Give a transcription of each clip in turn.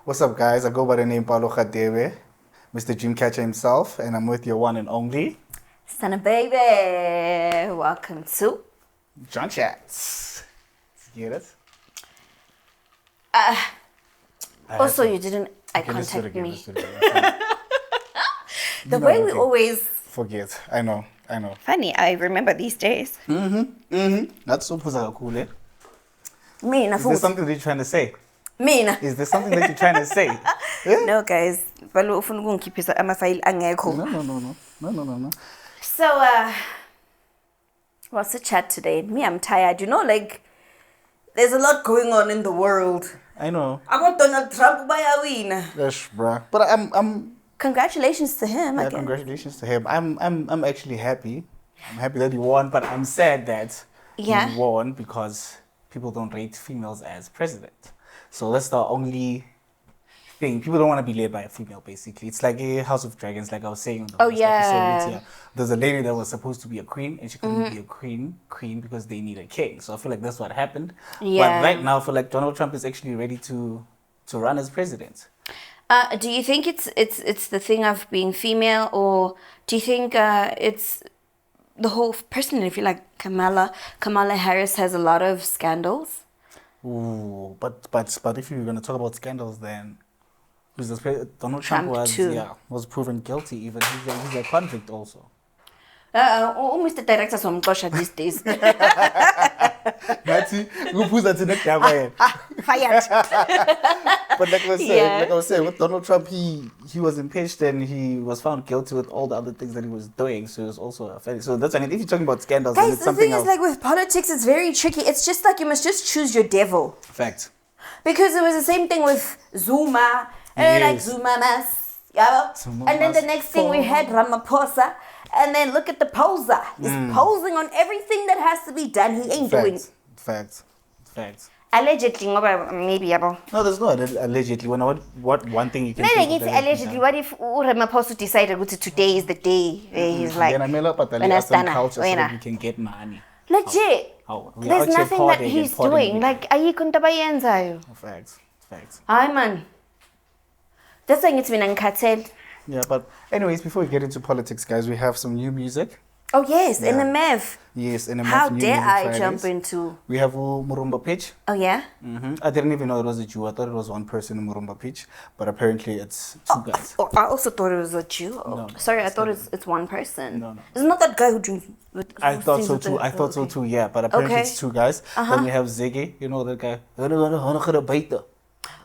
What's up, guys? I go by the name Paulo Khadewe, Mr. Dreamcatcher himself, and I'm with your one and only Stunner baby. Welcome to John Chats. Get it? Also, you didn't eye Okay, let's do it contact again, me. let's do it again. The way we always forget. I know. funny. I remember these days. That's so cool, eh? Mina, Is there something that you're trying to say? Mina. Is there something that you're trying to say? Eh? No, guys. Balo ufuna ukungikhiphisa ama-file angekho. No. So, what's the chat today? Me, I'm tired. You know, like, there's a lot going on in the world. I know. I want Donald Trump by a win. Yes, bruh. But I'm Congratulations to him. yeah, again. congratulations to him. I'm actually happy. I'm happy that he won, but I'm sad that Yeah. he won because people don't rate females as president. So that's the only thing. People don't want to be led by a female, basically. It's like a House of Dragons, like I was saying on the last episode. Yeah. There's a lady that was supposed to be a queen, and she couldn't be a queen because they need a king. So I feel like that's what happened. Yeah. But right now, I feel like Donald Trump is actually ready to run as president. Do you think it's the thing of being female, or do you think it's the whole? Personally, I feel like Kamala Harris has a lot of scandals. Ooh, but if you're gonna talk about scandals, then Donald Trump was proven guilty. Even he's a convict also. Mr. Director somxosha these days. Nathi, kuphuza thina kudaba yena. Fired. But like I was saying, with Donald Trump, he was impeached and he was found guilty with all the other things that he was doing. So it was also a failure. So that's, I mean, if you're talking about scandals, then Guys, it's the something thing else. is, like, with politics, it's very tricky. It's just like you must just choose your devil. Fact. Because it was the same thing with Zuma, and like Yes. Zuma mas, yeah. Zuma And then the must next thing we fall. had Ramaphosa, and then look at the poser. He's posing on everything that has to be done. He ain't doing. Facts. Allegedly, ngoba maybe yabo. No, there's no allegedly. What one thing you can No, think it's of that has been allegedly. done. What if Ramaphosa decided that today is the day where he's like, Then I mail up at the "Wena last stana, culture so wena." that we can get money. Legit. How? We are There's actually nothing that partying he's and partying doing. with Like, ayikho into abayenzayo. Facts. Hi man. That's why it's been uncartel. Yeah, but anyways, before we get into politics, guys, we have some new music. Oh yes, in Yeah. the MEV. Yes, in a How new dare music I Fridays. jump into? We have Murumba Pitch. Oh yeah. I didn't even know it was a Jew. I thought it was one person in Murumba Pitch, but apparently it's two guys. Oh, I also thought it was a Jew. No, Sorry, I it's thought not. it's one person. No. It's not that guy who drinks. I thought so too. Yeah, but apparently Okay. it's two guys. Then we have Ziggy. You know that guy.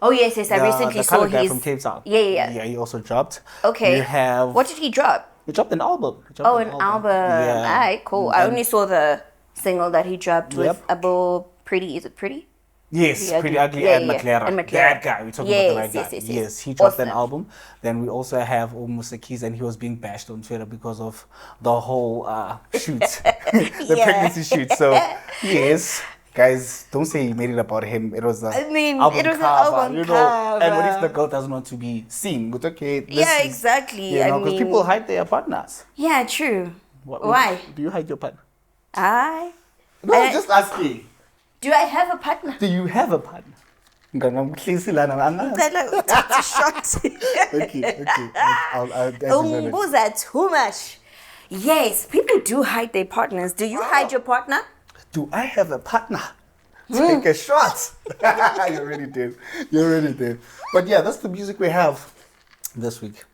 Oh yes, I recently the saw colored guy his. from Cape Town. Yeah. Yeah, he also dropped. Okay. You have. What did he drop? He dropped an album. Oh, an album. Yeah. Alright, cool. I And- only saw the single that he dropped with Yep. Abo Pretty. Is it Pretty? Yes, Pretty Pretty Ugly. Ugly Yeah, and yeah, McLaren. and McLaren. That guy. We're talking about the right Yes, guy. yes. He dropped an Awesome. album. Then we also have Musa Keys, and he was being bashed on Twitter because of the whole shoot, the Yeah. pregnancy shoot. So, yes, guys, don't say he made it about him. It was I mean, album it was an cover, album you know. And what if cover. the girl doesn't want to be seen? But okay, this Yeah, is- exactly. You know, I because mean, people hide their partners. yeah, true. What- Why? Do you hide your partner? Do No, I just asking. have a partner? Do you have a partner? Nganamkhlisi lana, angazi. That's a shot. Okay. I'll deserve it. Was that too much? Yes, people do hide their partners. Do you hide your partner? Do I have a partner? Take a shot. You already did. But yeah, that's the music we have this week.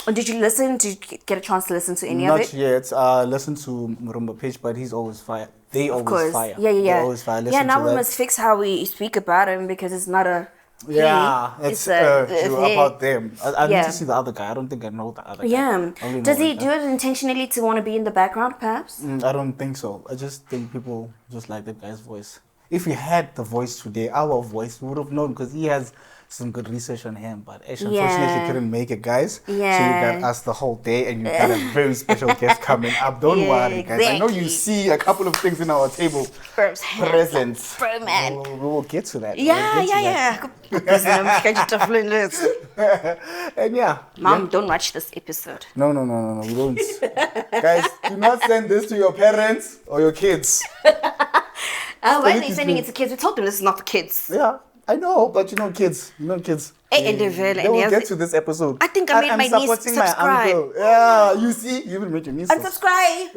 Or did you listen? Did you get a chance to listen to any Not of it? yet. Listen to Murumba Pitch, but he's always fire. They Of always course. fire. Yeah. They always fire. Listen Yeah, now to we that. must fix how we speak about him because it's not a he, Yeah, it's they. about them. I need Yeah. to see the other guy. I don't think I know the other guy. Yeah. I only know Does he one do guy. it intentionally to want to be in the background, perhaps? I don't think so. I just think people just like that guy's voice. If we had the voice today, our voice, we would have known because he has some good research on him. But unfortunately, Yeah. couldn't make it, guys. So you Yeah. got us the whole day, and you got a very special guest coming up. Don't Yeah, worry, guys. I know you exactly. see a couple of things in our table. Presents. Bro, man. We will get to that. Yeah. And yeah. Mom, don't watch this episode. No. We don't. Guys, do not send this to your parents or your kids. Why are it they is sending good. it to kids? We told them this is not for kids. Yeah. I know, but kids. They will get to this episode. I think I made my niece supporting subscribe. my uncle. Yeah, you see, you even made your niece Unsubscribe.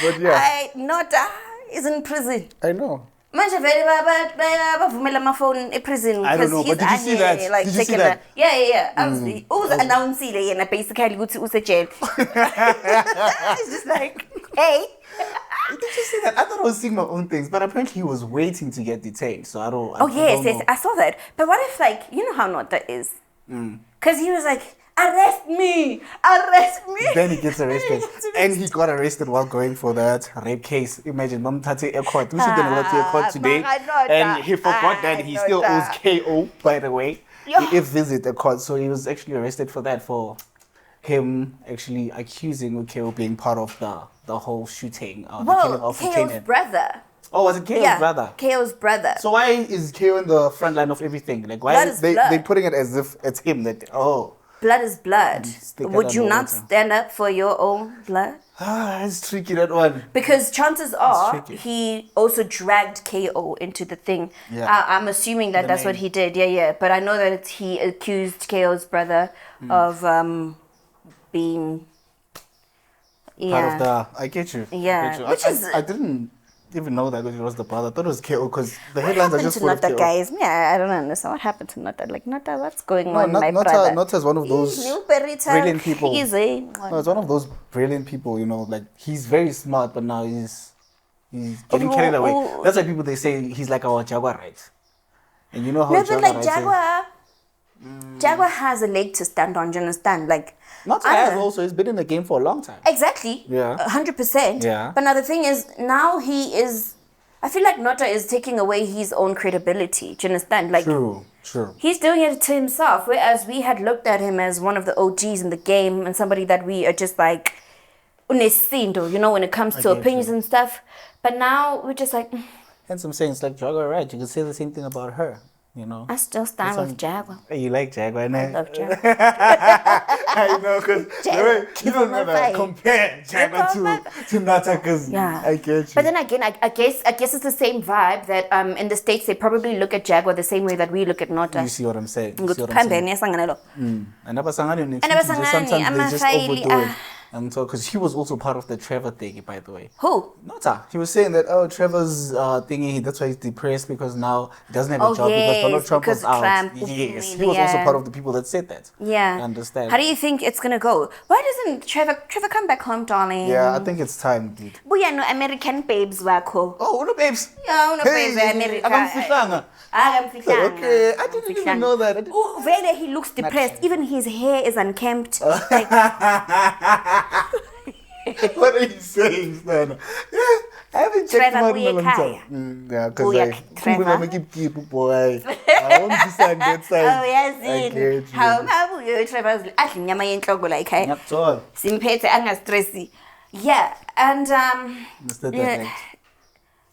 But yeah. Nota is in prison. I know. Manje vele bavumela amafoni eprison. I don't know, but did you see that? Like, did you see that? Yeah. I was announcing yena basically ukuthi usejail. It's just like, hey. Did you see that? I thought I was seeing my own things, but apparently he was waiting to get detained. So I don't. Yes, I saw that. But what if, like, you know how Nota is? Because he was like, arrest me. Then he gets arrested. And he got arrested while going for that rape case. Imagine, Mom Tate Airport. We should go to airport today. And he forgot that he still owes KO, by the way. He visit the court. So he was actually arrested for that, for him actually accusing KO being part of the whole shooting. The killing of KO's brother. Oh, was it KO's brother? KO's brother. So why is KO in the front line of everything? Like, why they putting it as if it's him that, blood is blood. Would you not stand up for your own blood? It's tricky, that one. Because chances are he also dragged KO into the thing. Yeah. I'm assuming that's what he did. Yeah. But I know that he accused KO's brother of being part of the. I get you. Yeah. I didn't even know that it was the brother. I thought it was KO because the headlines are just full of KO. Guys? Yeah, I don't understand what happened to Nota. Like, Nota, what's going on, my brother? Nota's one of those brilliant people. It's one of those brilliant people, like, he's very smart, but now he's getting carried away. That's why people, they say he's like our Jaguar, right? And you know how Jaguar has a leg to stand on, do you understand? Like, Nota has also, he's been in the game for a long time. Exactly. Yeah. 100%. Yeah. But now the thing is, now I feel like Nota is taking away his own credibility. Do you understand? Like, True. He's doing it to himself, whereas we had looked at him as one of the OGs in the game and somebody that we are just like, unesindo, when it comes to opinions and stuff. But now we're just like... And some saying it's like Jaguar, right? You can say the same thing about her. I still stand with Jaguar. You like Jaguar, I love Jaguar. I know, because you don't know compare Jaguar to Nota, because I get you. But then again, I guess it's the same vibe that in the States they probably look at Jaguar the same way that we look at Nota. You see what I'm saying? And sometimes they just overdo it. And so, because he was also part of the Trevor thing, by the way. Who? Nota. He was saying that, Trevor's thingy, that's why he's depressed, because now he doesn't have a job because Donald Trump was out. Yes, he was also part of the people that said that. Yeah. I understand. How do you think it's going to go? Why doesn't Trevor come back home, darling? Yeah, I think it's time, dude. But yeah, no, American babes wakho. Oh, no babes. Yeah, no babes, America. Okay, I didn't even know that. Oh, really, he looks depressed. Even his hair is unkempt. Like, what are you saying, Stan? Yeah, I haven't checked him out in a long time. Yeah, because I keep boy. I want to sign that side. Oh, yes, how you Trevor's actually nyama yenhloko la ekhaya. That's all. Simphethe angastressi. Yeah, and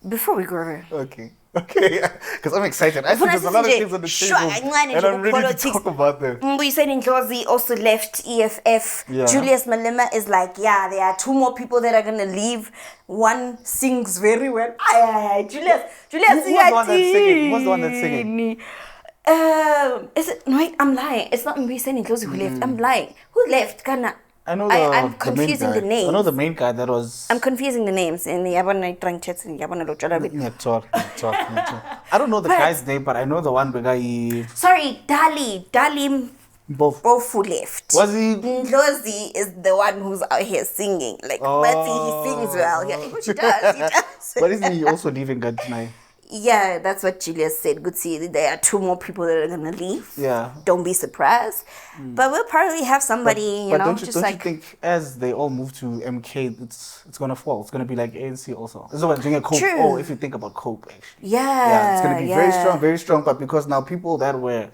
before we go over. Okay, because I'm excited. I think there's a lot of things on the table, and I'm ready to talk about them. We said Ndlozi also left EFF. Yeah. Julius Malema is like, there are two more people that are going to leave. One sings very well. Julius. Who's the one that's singing? Is it? No, I'm lying. It's not we saying Ndlozi who left. I'm lying. Who left? I know I'm confusing the names. I know the main guy that was... I'm confusing the names in the Yabana drunk chats and Yabana Talk. I don't know the guy's name, but I know the one guy. Sorry, Dali both who left. Was he? Ndlozi is the one who's out here singing. Like, he sings well. Yeah, he does. But isn't he also leaving God tonight? Yeah, that's what Julius said. Good see, there are two more people that are gonna leave. Yeah. Don't be surprised. But we'll probably have somebody, but don't you think as they all move to MK, it's gonna fall. It's gonna be like ANC also. This is what doing a COPE. True. Oh, if you think about COPE, actually. Yeah, it's gonna be very strong. But because now people that were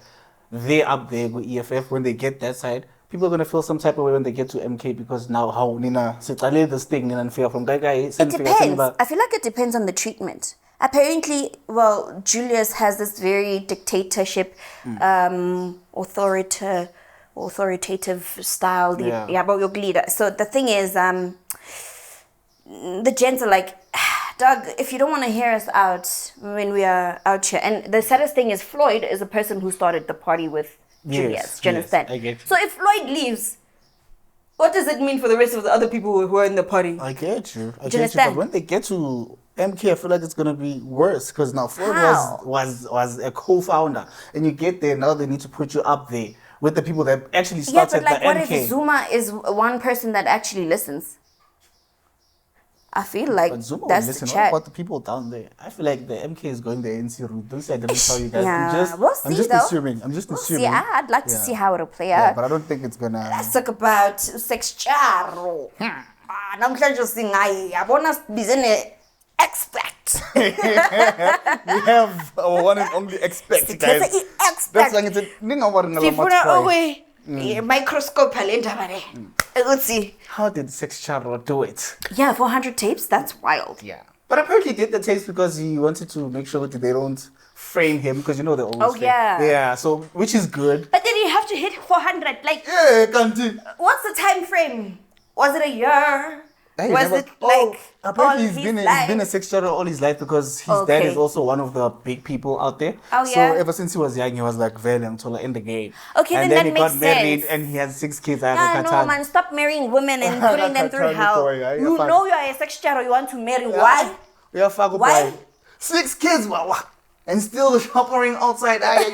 up there with EFF, when they get that side, people are gonna feel some type of way when they get to MK, because now how Nina this thing Nina fear from that guy. It depends. I feel like it depends on the treatment. Apparently, Julius has this very dictatorship, authoritative style. So the thing is, the gents are like, Doug, if you don't want to hear us out when we are out here, and the saddest thing is Floyd is the person who started the party with Juliet. Do you understand? I get you. So if Floyd leaves, what does it mean for the rest of the other people who are in the party? I get you. Do you understand? But when they get to MK, I feel like it's gonna be worse because now Floyd was a co-founder, and you get there now they need to put you up there with the people that actually started but like, the what MK. if Zuma is one person that actually listens? I feel like But Zuma that's will listen. the What chat. about the people down there? I feel like the MK is going the NC route. Don't say I didn't tell you guys. Yeah, I'm just assuming. I'm just We'll assuming. see. I'd like to see how it'll play Yeah, out. but I don't think it's gonna. Let's talk about sexcharo. Namhlanje singayi yabona sibizene expert. We have our one and only expect, guys. Sikhethe i-expert. That's like it's a Sifuna microscope le ndaba le. Ukuthi how did Sex Charo do it? yeah, 400 tapes, that's wild. Yeah. But apparently he did the tapes because he wanted to make sure that they don't frame him because you know they always Oh, frame. yeah. Yeah, so which is good. But then you have to hit 400. Like, Yeah, can't. what's the time frame? Was it a year? Hey, Was it like apparently all he's his been a life? sex charo all his life because his dad Okay. is also one of the big people out there. Oh, So yeah? ever since he was young, he was like very in the game. Okay, and then he that got makes married sense. and he has 6 kids. No, man, stop marrying women and putting them through hell. Boy, yeah, You fine. know you are a sex charo, you want to marry. Why? Yeah, fuck Why? 6 kids, wawa. And still shopping outside. That's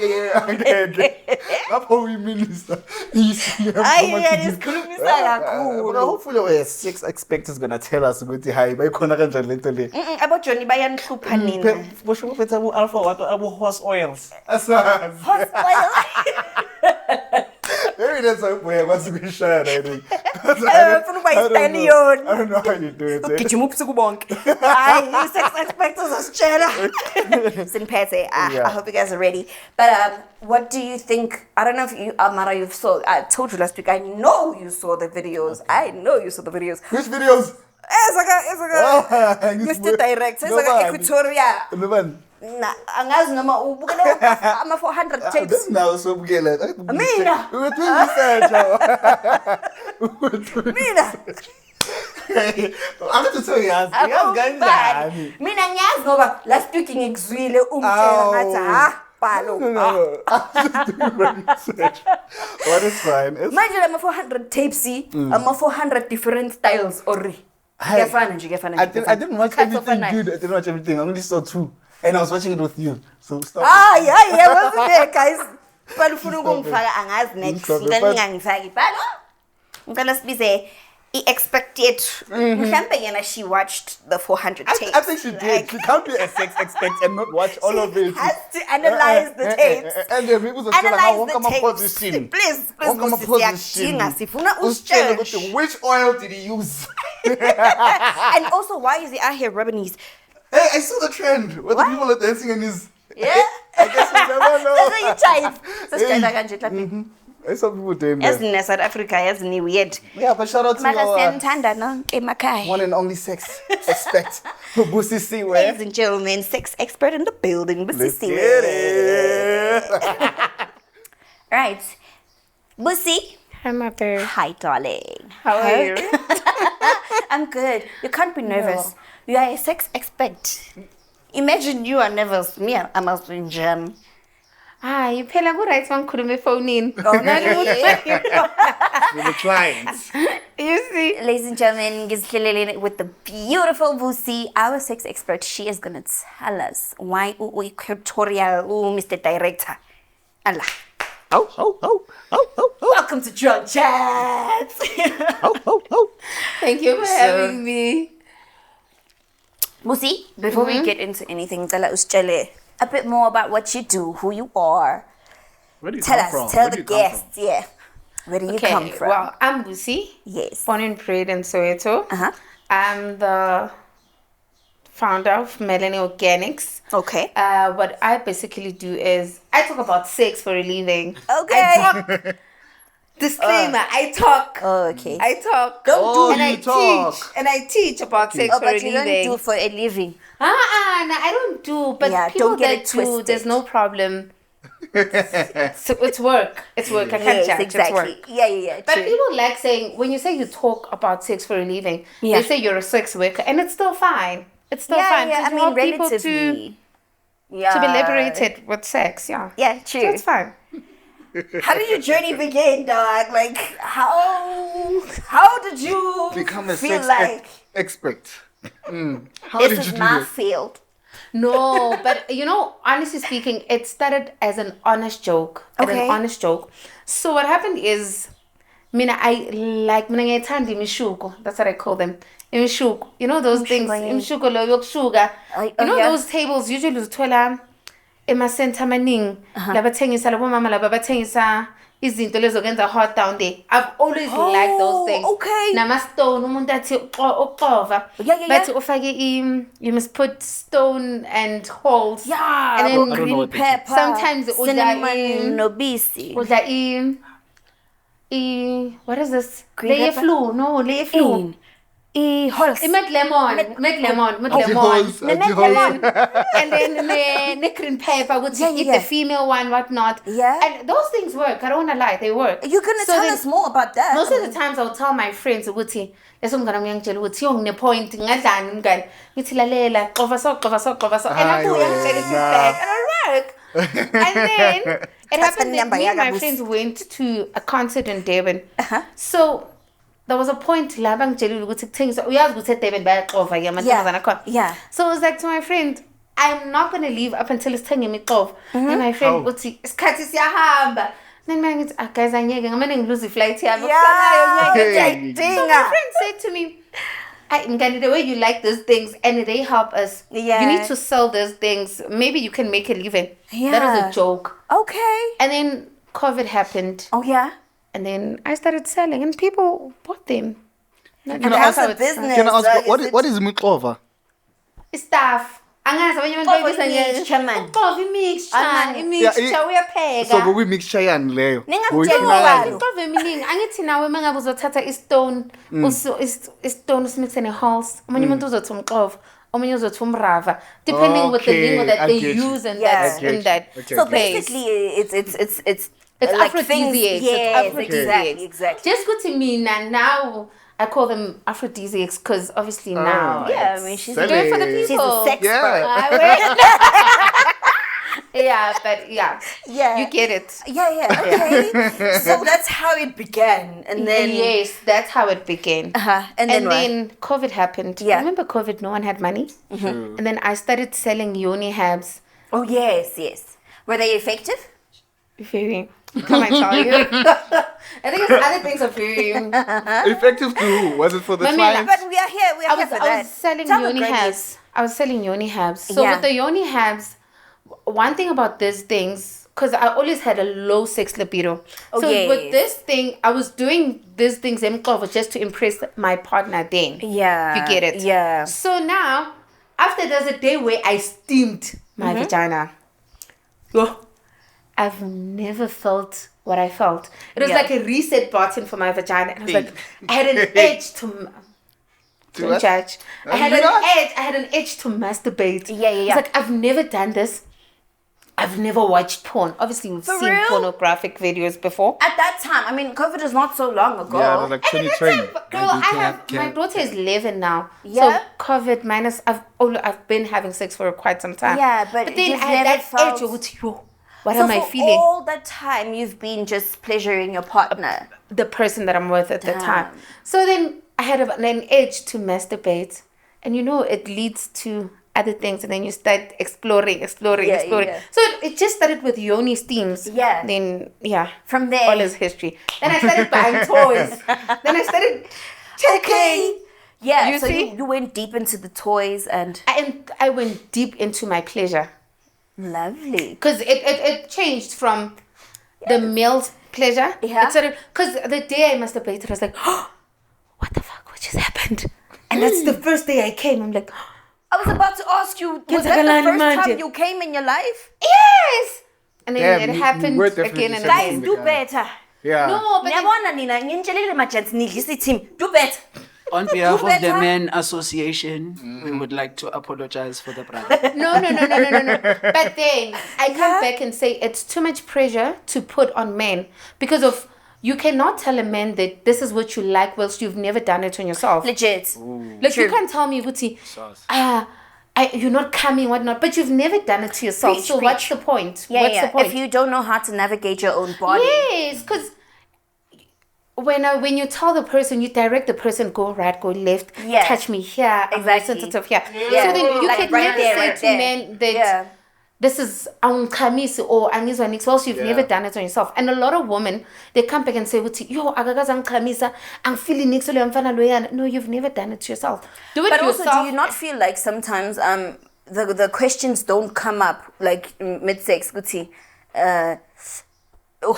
how we minister. But hopefully our 6 expect is gonna tell us ukuthi hayi bayikhona kanjani lento le. Abo Johnny bayanhlupha nina. Bosho uphethe abu alpha wato abu horse oils. Horse oil. Maybe that's how we want to be shared, I think. Ufuna ukuba yi-stallion. I don't know how you do it. Gijima ubusuku bonke. Hayi, sex expert uzositshela. Siniphethe. I hope you guys are ready. But what do you think? I don't know if you, Amara, you saw. I told you last week. I know you saw the videos. I know you saw the videos. Which videos? Mr. Director. Equatoria. No, Na, angazi noma ubukele ama 400 tapes. this now so bukela. Mina. We were doing research. Mina. I'm going to tell you, guys. Mina ngiyazi ngoba last week ngikuzwile umtshela ngathi balo. No. I'm just doing research. What is fine? Manje lama 400 tapes, ama 400 different styles already. Kuyafana nje. I didn't watch everything, dude. I didn't watch everything. I only saw 2. And I was watching it with you. So stop. Yeah, wasn't there, guys? Balo ufuna ukungifaka angazi next. Ngicela ngingangifaki balo. Ngicela sibize i-expect yethu. Mhlambe yena she watched the 400 tapes. I think she did. She can't be a sex expert and not watch all of it. She has to analyze the tapes. And the people will Analyze the my tapes. position. Please, Position. sifuna usitshele. Which oil did he use? And also, why is he out here rubbing his... Hey, I saw the trend where the people are dancing in his... Yeah. I guess you never know. That's how you type. Sasitshela kanje clapping. I saw people doing that. Yazi South Africa, yazi ni weird. Yeah, but shout out to Mara our siyanithanda no emakhaya. one and only sex expert, Busisiwe. Ladies and gentlemen, sex expert in the building, Let's Busisiwe. get it. Right. Busi. Hi, mother. Hi, darling. How are you? I'm good. You can't be nervous. You are a sex expert. Imagine you are nervous. Me, I must be in jam. You phela ku-right wangikhuluma efonini. With the clients. You see? Ladies and gentlemen, ngizihlelele with the beautiful Busi, our sex expert. She is going to tell us why tutorial, Mr. Director. Allah. Welcome to Drunk Chats. Thank you for having me. Busi, before we get into anything, tell us a bit more about what you do, who you are. Where do you Tell come us, from? tell Where do the you come guests, yeah. Where do you come from? Well, I'm Busi, Yes. born and bred in Soweto. Uh-huh. I'm the founder of Melanie Organics. Okay. What I basically do is I talk about sex for a living. Okay. Disclaimer, I talk. Oh, okay. I talk. Don't and you talk. And I teach about sex Oh, for a but you living. don't do for a living. No, I don't do. But Yeah, people don't get that it do, twisted. there's no problem. So it's work. It's work. I can't Yes, judge. exactly. It's work. Yeah. But True. people like saying, when you say you talk about sex for a living, Yeah. they say you're a sex worker, and it's still fine. It's still fine. Yeah, I You mean, want people relatively. to be liberated with sex, yeah. Yeah, true. So it's fine. How did your journey begin, dog? Like, how did you become a feel sex like expert? How this did is you do my that? field? No, but honestly speaking, it started as an honest joke. Okay. An honest joke. So what happened is, I like imishuko. That's what I call them. Imishuko. You know those things. Imishuko, yeah. Imishuko lo yokushuka. You know yeah. those tables usually uzithola ema-center amaningi. Labathengisa labo mama laba bathengisa izinto lezokenza hot down there. I've always liked those things. Okay. Nama-stone umuntu athi uxova. Yeah. But you must put stone and holes. Yeah, And then green pepper. sometimes cinnamon, nobisi. What is this? Green Layer pepper? flu. No, layer flu. Horse. Make lemon. Holes, lemon. And then the green pepper would eat the female one, whatnot. Yeah. And those things work. I don't want to lie, they work. You're gonna tell us more about that. Most of the times I'll tell my friends ukuthi lesomngane ngiyangitshela ukuthi yongine-point ngadlani mngane ngithi lalela xova so and abuya ngitshela feedback and I work. And then it happened that me and my friends went to a concert in Durban. So there was a point la bangitshelile ukuthi kuthengisa uyazi ukuthi eDurban bayaxova ke amantombazana akhona. Yeah. So I was like to my friend, I'm not going to leave up until sithenge imixova. And my friend uthi isikhathi siyahamba. Then man, guys, angeke ngamane ngiluze iflight yami. So my friend said to me, Ngani, the way you like those things and they help us. Yeah. You need to sell those things. Maybe you can make a living. Yeah. That was a joke. Okay. And then COVID happened. Oh yeah. And then I started selling and people bought them. And as a business, Can I ask what is Miklova? It's stuff. Angazi abanye abantu bayibisa uxova imixture uyapheka. So we mix chayan leyo. Uxova eminingi angithi nawe mangabe uzothatha istone istone usimise ne-hulse omunye umuntu uzothi umxova omunye uzothi umrava depending with the lingo that they use and that's in that so basically it's like aphrodisiacs. Yes, exactly. Just go to me now. I call them aphrodisiacs because obviously now. Yeah, I mean she's doing it for the people. She's a sexpert. Yeah, but yeah, you get it. Yeah. Okay. So that's how it began, and then yes, that's how it began. And then COVID happened. Yeah. Remember COVID? No one had money. And then I started selling yoni habs. Oh yes. Were they effective? Very. Come I tell you. I think it's other things are very Effective to who? Was it for the clients? But we are here. We are here for that. I was selling yoni habs. I was selling yoni habs. So with the yoni habs, one thing about these things, because I always had a low sex libido. With this thing, I was doing these things just to impress my partner then. Yeah. You get it? Yeah. So now, after there's a day where I steamed my vagina. I've never felt what I felt. It was like a reset button for my vagina. And I was like, I had an edge to judge. I had an edge to masturbate. Yeah. It's like, I've never done this. I've never watched porn. Obviously, we've seen pornographic videos before. At that time, I mean, COVID is not so long ago. Yeah, it was like 2020. Girl, my daughter is 11 now. Yeah. So COVID minus, I've been having sex for quite some time. Yeah, but then you've I had never that felt... edge with what am I feeling? All that time, you've been just pleasuring your partner. The person that I'm with at the time. So then I had an edge to masturbate. And it leads to other things. And then you start exploring. Yeah. So it just started with yoni steams. Yeah. Then, from there. all is history. Then I started buying toys. Then I started checking. Yeah, you see? You went deep into the toys and I went deep into my pleasure. Lovely. Because it changed from the male's pleasure. Yeah. Because the day I masturbated, I was like, oh, what the fuck? What just happened? And that's the first day I came. I'm like, I was about to ask you, was that the first time you came in your life? Yes! And then it happened again and Guys, again. do better. Yeah. No, but do better. On behalf of the Men Association, we would like to apologize for the brother. No. But then I come back and say it's too much pressure to put on men because you cannot tell a man that this is what you like whilst you've never done it on yourself. Legit. Like you can't tell me, Guti, you're not coming, whatnot, but you've never done it to yourself. Preach, so preach. what's the point? Yeah, what's yeah. the point? If you don't know how to navigate your own body. Yes, because when you tell the person, you direct the person, go right, go left, Yeah. touch me here, I'm Exactly. sensitive here. Yeah. So then you Like can right never there, say right to there. men that Yeah. this is angkamisi or angizwa nix, whilst you've never done it on yourself. And a lot of women, they come back and say, yo, akakaze angikhamisa, angifili nix, mfana loyana. No, you've never done it to yourself. Do it But yourself. also, do you not feel like sometimes the questions don't come up like mid-sex, Guti?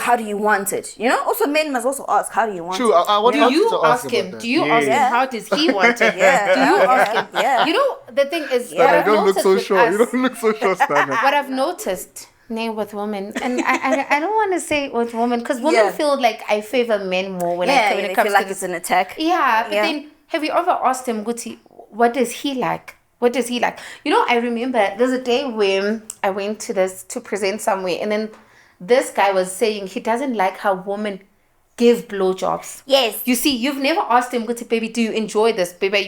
How do you want it? You know? Also, men must also ask, how do you want True. it? I want Do you to ask about him? that. Do you ask him Yeah. how does he want it? Yeah. Do you ask him? Yeah. You know, the thing is, Yeah. what You I've don't look noticed so with sure. us- You don't look so sure, Stan. what I've noticed with women, and I don't want to say with women, because women Yeah. feel like I favor men more when Yeah, when they it comes feel like to it's this. an attack. Yeah, but Yeah. then have you ever asked him, Guti, what does he like? What does he like? You know, I remember there's a day when I went to present somewhere, and then this guy was saying he doesn't like how women give blowjobs. Yes. You see, you've never asked him, Guti, baby, do you enjoy this? Baby,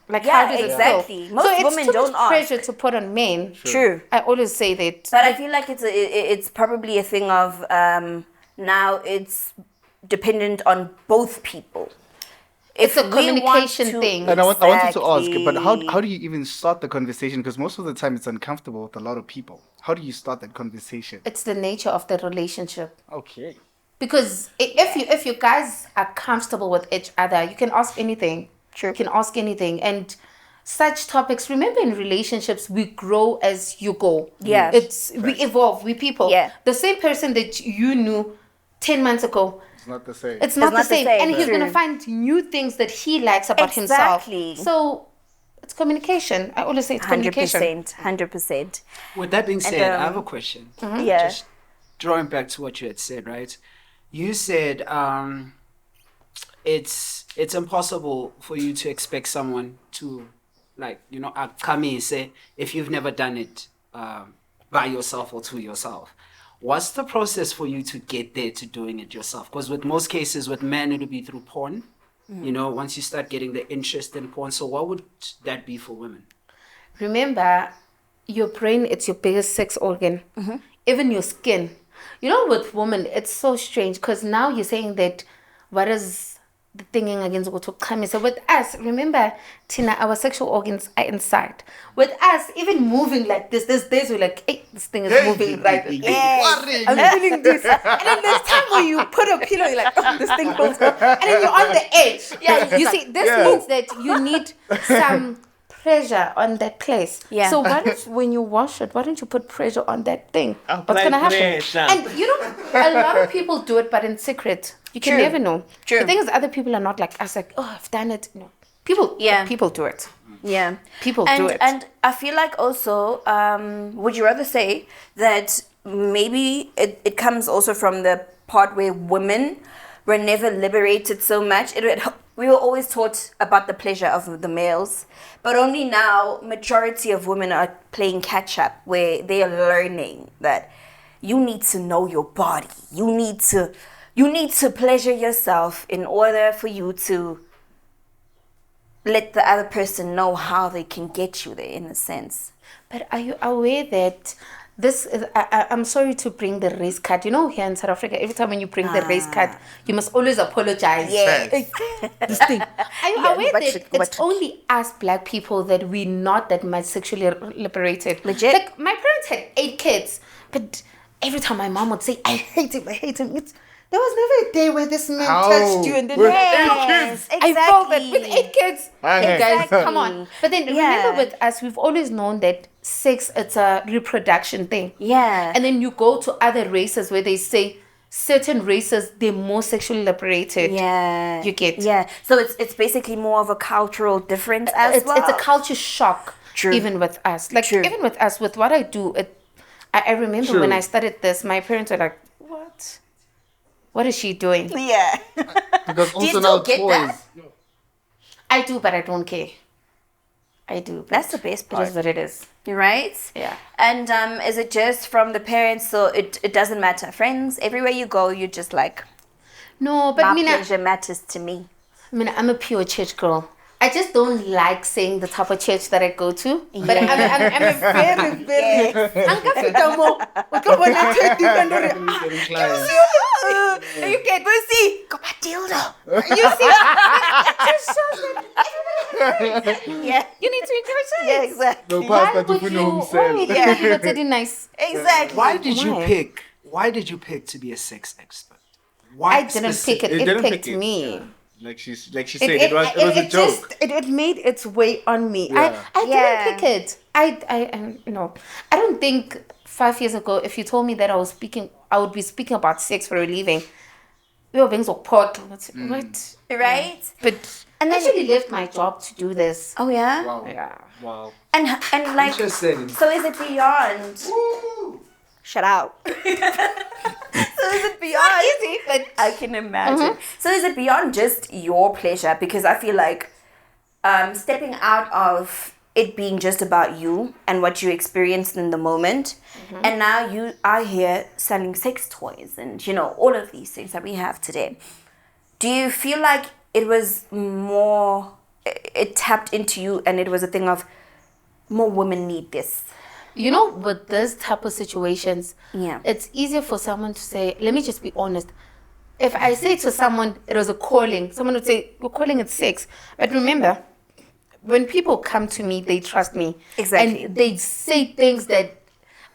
Yeah, how does exactly. it feel? Most so it's women too don't much ask. pressure to put on men. True. I always say that. But I feel like it's probably a thing of now it's dependent on both people. It's a we communication want to- thing. And I wanted to ask, Exactly. but how do you even start the conversation? Because most of the time it's uncomfortable with a lot of people. How do you start that conversation? It's the nature of the relationship. Okay. Because if you guys are comfortable with each other, you can ask anything. True. You can ask anything. And such topics, remember, in relationships, we grow as you go. Yeah. We evolve, we people. Yeah. The same person that you knew 10 months ago, It's not the same. it's not the same. And he's True. going to find new things that he likes about himself. Exactly. So it's communication. I always say it's communication. 100%. With that being said, I have a question. Yeah. Just drawing back to what you had said, right? You said it's impossible for you to expect someone to, like, you know, come in and say, if you've never done it by yourself or to yourself. What's the process for you to get there to doing it yourself? Because with most cases, with men, it'll be through porn. You know, once you start getting the interest in porn. So what would that be for women? Remember, your brain, it's your biggest sex organ. Even your skin. You know, with women, it's so strange because now you're saying that what is the thinking against go to come. So with us, remember, Tina, our sexual organs are inside. With us, even moving like this, there's days we're like, hey, this thing is moving right. I'm feeling this. And then there's time where you put a pillow, you're like, oh, this thing goes. And then you're on the edge. Yeah, you see, this means that you need some pressure on that place. Yeah. So why don't when you wash it, why don't you put pressure on that thing? What's Apply gonna happen? pressure. And you know, a lot of people do it, but in secret. You can True. never know. True. The thing is, other people are not like us. Like, oh, I've done it. No, people. Yeah. People do it. Yeah. People and, do it. And I feel like also, would you rather say that maybe it comes also from the part where women were never liberated so much? We were always taught about the pleasure of the males, but only now majority of women are playing catch up, where they are learning that you need to know your body. You need to pleasure yourself in order for you to let the other person know how they can get you there, in a sense. But are you aware that this is, I'm sorry to bring the race card. You know, here in South Africa, every time when you bring the race card, you must always apologize. Yeah. This thing. Are you aware but that you- it's only us black people that we're not that much sexually liberated? Legit. Like, my parents had 8 kids, but every time my mom would say, I hate him. There was never a day where this man How? touched you and then Yes, I felt that exactly. with 8 kids. Hey guys, come on. But then Yeah. remember, with us, we've always known that sex, it's a reproduction thing. Yeah. And then you go to other races where they say certain races, they're more sexually liberated. Yeah. You get. Yeah. So it's basically more of a cultural difference as It's, well. it's a culture shock. True. Even with us. Like, True. even with us, with what I do, I remember True. when I started this, my parents were like, what? What is she doing? Yeah. Because Do you also still now get toys. that? I do, but I don't care. I do. But That's the best it part. is what it is. Right? Yeah. And is it just from the parents? So it doesn't matter. Friends, everywhere you go, you're just like, No, but my Mina, pleasure matters to me. I'm a pure church girl. I just don't like saying the type of church that I go to. But I'm a very you get Busi, go back dildo. You see, it just shows that you need to encourage it. Yeah, exactly. No, Why pastor would to you? himself. Yeah, that's nice. Exactly. Why did you Why? pick? Why did you pick to be a sex expert? Why I didn't pick it. It didn't picked pick it. me. Like she said, it was a joke. It made its way on me. Yeah. I didn't pick it. I no. I don't think 5 years ago, if you told me that I would be speaking about sex for a living. We were being so pot. What? Right? But I actually left my job to do this. Oh yeah. Wow. Yeah. Wow. And like, Interesting. so is it beyond? Shut up. So is it beyond? Easy, but I can imagine. So is it beyond just your pleasure? Because I feel like stepping out of it being just about you and what you experienced in the moment, and now you are here selling sex toys and, you know, all of these things that we have today. Do you feel like it was more, it tapped into you and it was a thing of more women need this? you know, with this type of situations, Yeah. it's easier for someone to say, let me just be honest. If I say to someone, it was a calling, someone would say, you're calling it sex. But remember, when people come to me, they trust me. Exactly. And they say things that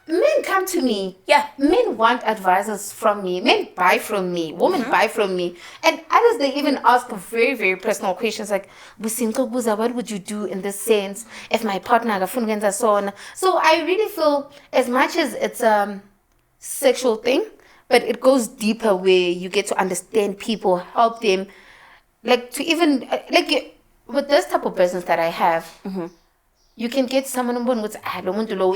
men come to me. Yeah. Men want advices from me. Men buy from me. Women buy from me. And others, they even ask very, very personal questions like, "Businko Buza, what would you do in this sense if my partner got so on?" So I really feel as much as it's a sexual thing, but it goes deeper where you get to understand people, help them, like to even, with this type of business that I have, you can get someone who goes, I don't want to know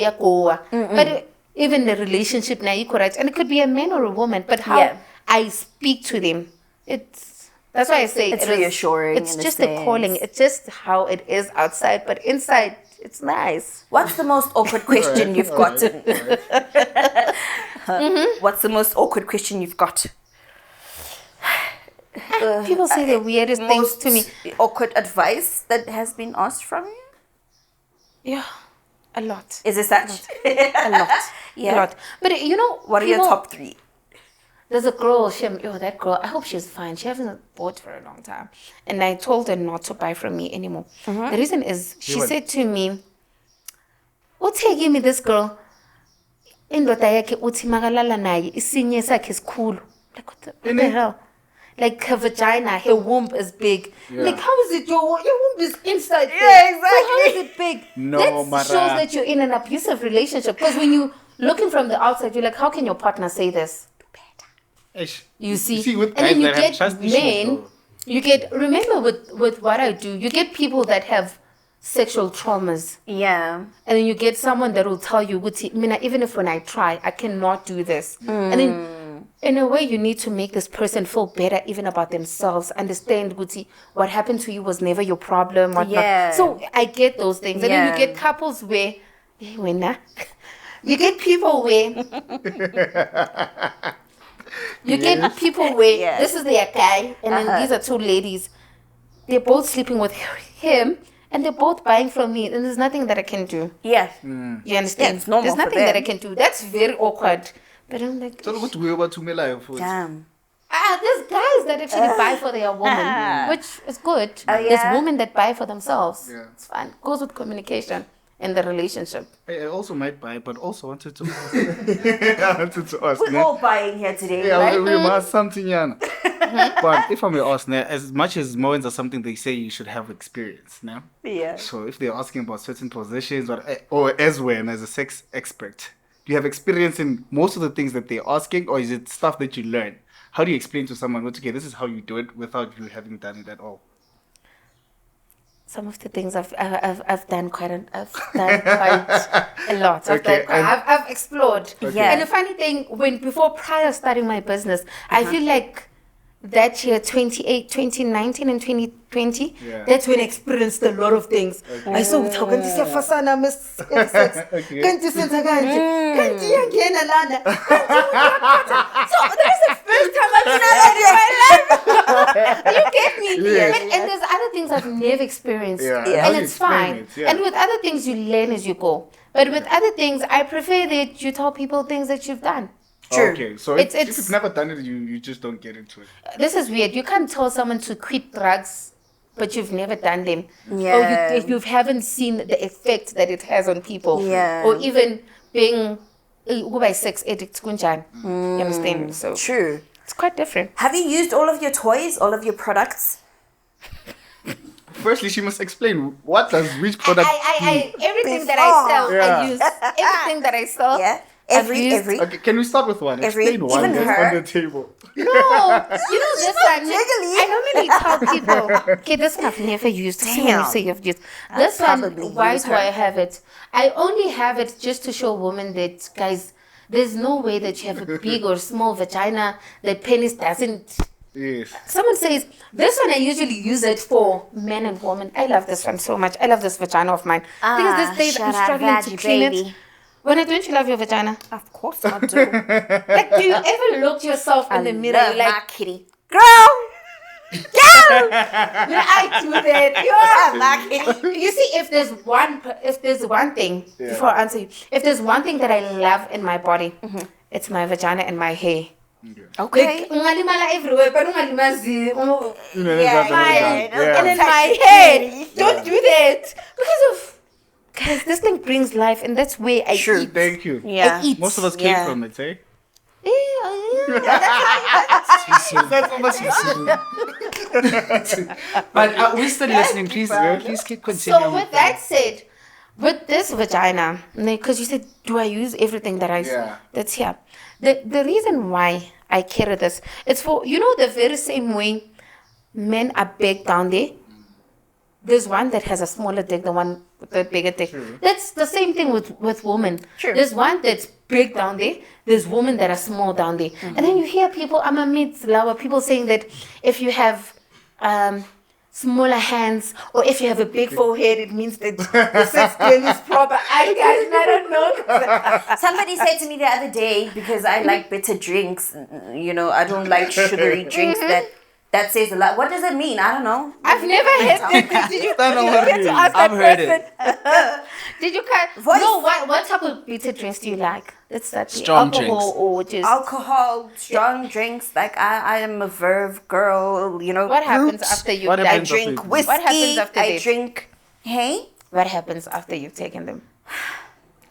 but even the relationship now, you correct, and it could be a man or a woman, but how I speak to them, that's why I say It's reassuring It's in a just a calling. sense. It's just how it is outside, but inside it's nice. What's the most awkward question you've gotten? What's the most awkward question you've got? People say the weirdest things to me. Awkward advice that has been asked from you? Yeah, a lot. Is it such? A lot. Yeah. A lot. But you know, What are your people- top three? There's a girl, that girl, I hope she's fine. She hasn't bought for a long time. And I told her not to buy from me anymore. The reason is, she said to me, give me this girl. Indoda yakhe uthi makalala naye isinye sakhe isikhulu. Like what the hell? Like her vagina, her womb is big. Like how is it your womb is inside there? Yeah, exactly. So how is it big? No, that Mara. shows that you're in an abusive relationship. Because when you looking from the outside, you're like, how can your partner say this? You see, with and guys then you that have get trust issues, men. though. You get remember with what I do. You get people that have sexual traumas, Yeah. and then you get someone that will tell you, even if when I try, I cannot do this. And then, in a way, you need to make this person feel better, even about themselves. Understand, Guti, what happened to you was never your problem. Whatnot. Yeah. So I get those things, and then you Yeah. get couples where, you get people where. You get people where Yes. this is their guy, and then these are two ladies. They're both sleeping with him, and they're both buying from me, and there's nothing that I can do. Yeah. You understand? it's normal There's for nothing that I them. can do. That's very awkward. But I'm like, So what we about to Mela for? Damn. there's guys that actually buy for their woman, which is good. Oh, yeah? There's women that buy for themselves. Yeah. It's fine. It goes with communication in the relationship. I also might buy, but also wanted to ask. We're ne? all buying here today, Yeah, right? we must something, Yana. But if I may ask, ne, as much as moments are something they say you should have experience, now. Yeah. So if they're asking about certain positions or as when as a sex expert, do you have experience in most of the things that they're asking, or is it stuff that you learn? How do you explain to someone, okay, this is how you do it without you having done it at all? Some of the things I've done quite a lot. Okay, I've explored. Yeah. And the funny thing, prior starting my business, I feel like that year 2019 and 2020, Yeah. that's when I experienced a lot of things. I saw so this is the first time I've done that in my life. You get me? And there's other things I've never experienced. Yeah. And How do you it's explain fine. it? Yeah. And with other things, you learn as you go. But with other things, I prefer that you tell people things that you've done. True. Okay, so It's- if you've never done it, you just don't get into it. This is weird. You can't tell someone to quit drugs, but you've never done them. Yeah. Or you haven't seen the effect that it has on people. Yeah. Or even being a sex addict. You understand? So True. it's quite different. Have you used all of your toys, all of your products? Firstly, she must explain what does which product. Everything that I sell, Yeah. I use. Everything that I sell. Yeah. I've used- Every. Okay, can we start with one? Every- Explain one even that's her. on the table. No, you know this one. jiggly. I normally tell people, okay, this one I've never used. Damn. Say you've used. This one, probably why use do her. I have it? I only have it just to show women that, guys, there's no way that you have a big or small vagina. The penis doesn't. Yes. Someone says, this one I usually use it for men and women. I love this one so much. I love this vagina of mine. Because these days I'm shout out struggling to veggie, clean baby. it. When don't you love your vagina? Of course I do. Like, do you ever look yourself in the mirror? Love You're my like, kitty. Girl! Girl! yeah, I do that. Love my kitty. You see, if there's one thing, before I answer you, if there's one thing that I love in my body, it's my vagina and my hair. Okay. Like, ungalimala everywhere, but ungalimazi. Yeah. And then my head. Don't do that. Because of, guys, this thing brings life, and that's where I Sure. eat. Thank you. Yeah. I eat. Most of us came Yeah. from it, eh? But we're still listening. Please keep continuing. So with that said, with this vagina, because you said, do I use everything that I Yeah. that's here? The reason why I carry this, it's for, you know, the very same way men are big down there. There's one that has a smaller dick, the one with the bigger dick. That's the same thing with women. True. There's one that's big down there. There's women that are small down there. And then you hear people, I'm a mid-lower, people saying that if you have smaller hands or if you have a big forehead, it means that the sex game is proper. I don't know. Somebody said to me the other day, because I like bitter drinks, you know, I don't like sugary drinks, that says a lot. What does it mean? I don't know. I've never heard that. Did you Don't worry. to ask I've that heard person? Did you Voice. no, what type of bitter drinks do you like? That's that Strong alcohol drinks. or just Alcohol, strong drinks. Like I am a verve girl, you know. what happens fruit. after you What I happens? drink after- whiskey. What happens after I that? drink. Hey, what happens after you've taken them?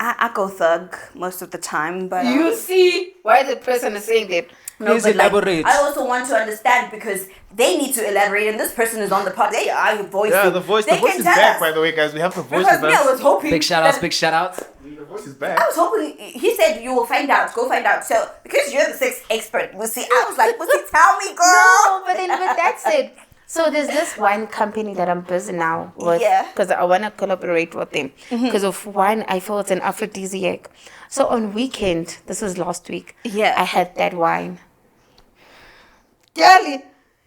I go thug most of the time, but You see why the person is saying that. no, Please but like, elaborate. I also want to understand because they need to elaborate, and this person is on the pod. They are your voice. Yeah, the voice. They The voice can is tell back, us. by the way, guys. We have the voice Because with me, I us. was hoping. Big shout outs, that- big shout outs. The voice is I back. was hoping he said you will find out. Go find out. So because you're the sex expert, we'll see. I was like, "What's he tell me, girl?" No, but then with that said, so there's this wine company that I'm busy now with Yeah. because I want to collaborate with them because of wine. I feel it's an aphrodisiac. So on weekend, this was last week. Yeah. I had that wine. Girlie,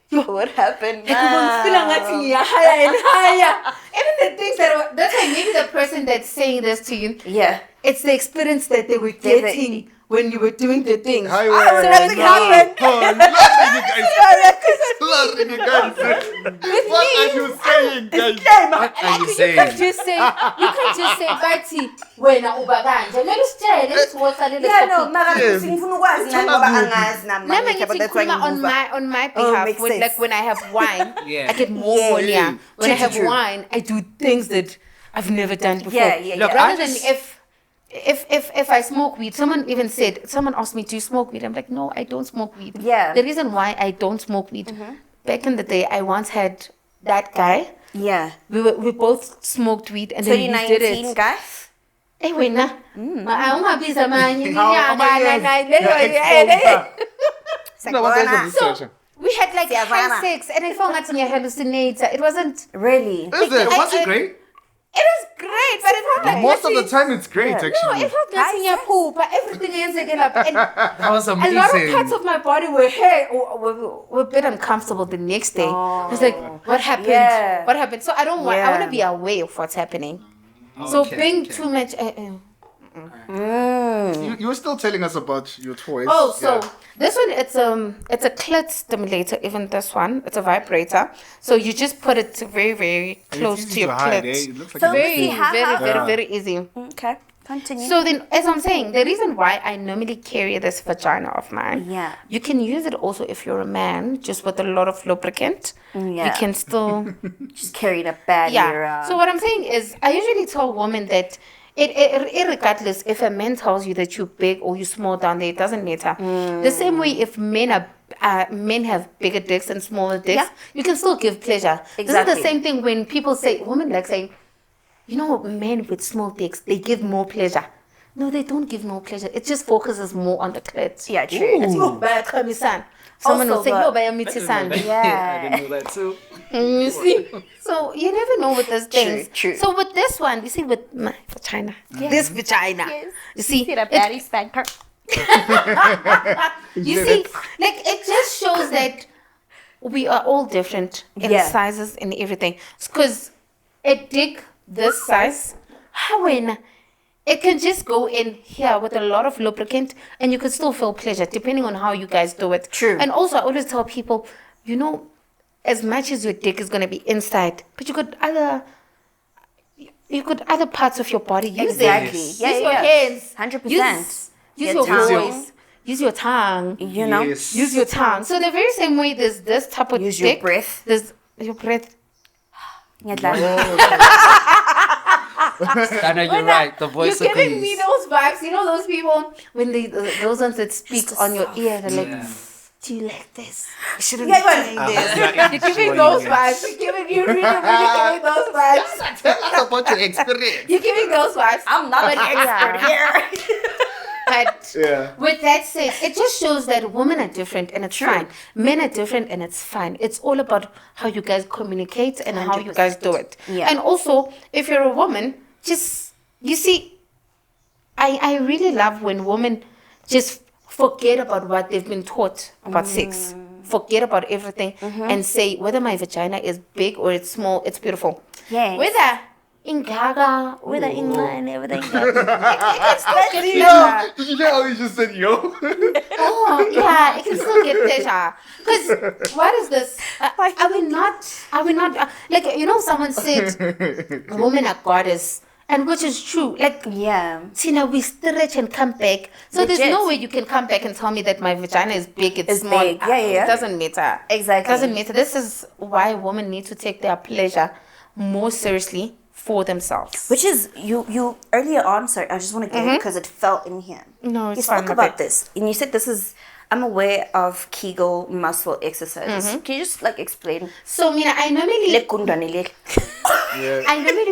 What happened? like I'm feeling like higher and higher. Even the things that's why maybe the person that's saying this to you, Yeah. it's the experience that they were They- getting when you were doing the thing. Highway. So nothing happened. Oh, nothing, you guys. Nothing, you guys. What are you saying, guys? What are you You saying? can't just say, bathi wena uba kanje. Kumele usitshele ukuthi woqalele Yeah, no, topic. mara Yes. ngifuna ukwazi nani ngoba angazi nami. Nami But ngithi that's why ngikhuluma ngibuza. on my Oh, behalf makes with sense. like when I have wine, Yeah. I get more Yeah. hornier. When I True, have true. wine, I do things that I've never done before. Yeah, yeah, Look, yeah. rather I than just- if I smoke weed, someone asked me, do you smoke weed? I'm like, no, I don't smoke weed. Yeah. The reason why I don't smoke weed, back in the day, I once had that guy. Yeah. We both smoked weed and So then you're we did 19, it. guys? Eh wena. Ungabiza manye How iminyaka many na No, what is Sakubona. it? So we had like Siyavana. high sex and I felt like I hallucinator. It wasn't. Really? Is it? Was it great? It was great, but it felt like Most of the time, it's great, Yeah. No, actually. it felt like in poop, but everything ends again up. And That was a lot of amazing. parts of my body were a bit uncomfortable the next day. I was like, what happened? Yeah. What happened? So I don't want. I Yeah. want to be aware of what's happening. So Okay, being okay. too much. You were still telling us about your toys. Oh, so this one, it's a clit stimulator. Even this one, it's a vibrator. So you just put it very, very close to your clit. It looks like So Very, ha, very, ha. very, very easy. Okay, continue. So then, as I'm saying, the reason why I normally carry this vagina of mine, Yeah. you can use it also if you're a man, just with a lot of lubricant. Yeah. You can still, Just carrying a bag around. So what I'm saying is, I usually tell women that regardless if a man tells you that you're big or you're small down there, it doesn't matter. The same way if men have bigger dicks and smaller dicks, you can still give pleasure. This is the same thing when people say, women like saying, you know, men with small dicks, they give more pleasure. No, they don't give more pleasure. It just focuses more on the clit. Yeah, true. It's not bad, son. Someone will say, no, by a son. Yeah. I didn't know that too. You see? So you never know with those things. True. So with this one, you see, with my vagina, this vagina, you see, the baddie spanker. you see, like it just shows that we are all different in sizes and everything. Because a dick this size, when it can just go in here with a lot of lubricant and you can still feel pleasure depending on how you guys do it. True. And also I always tell people, you know, as much as your dick is going to be inside, but you could other parts of your body use Exactly. it. Yeah, use your yeah. hands. 100%. Use Your your tongue. voice. Use your tongue. You know? Yes. Use your tongue. So the very same way there's this type of Use your dick. breath. There's your breath. Dana, you're right. The voice You're giving agrees. me those vibes. You know those people when they those ones that speak on your ear. They're like, do you like this? You shouldn't be doing this. You're giving those vibes. You're really giving those vibes. Tell us about your experience. You're giving those vibes. I'm not an expert here. But with that said, it just shows that women are different and it's fine. Men are different and it's fine. It's all about how you guys communicate and how you guys do it. Yeah. And also, if you're a woman, just, you see, I really love when women just forget about what they've been taught about sex. Forget about everything and say whether my vagina is big or it's small, it's beautiful. Yes. Whether in gaga, whether in line, everything. It can still get Yo, pleasure. did you hear how he just said yo? Oh, yeah, it can still get pleasure. Because what is this? Are we not, like, you know, someone said, women are goddess. And which is true. Like, Tina, we stretch and come back. So there's no way you can come back and tell me that my vagina is big, it's small. big. Yeah. It doesn't matter. Exactly. It doesn't matter. This is why women need to take their pleasure more seriously for themselves. Which is, you earlier on, sorry, I just want to get it because it fell in here. No, it's you fine. spoke about this. And you said this is, I'm aware of Kegel muscle exercises. Can you just like explain? So, Mina, I normally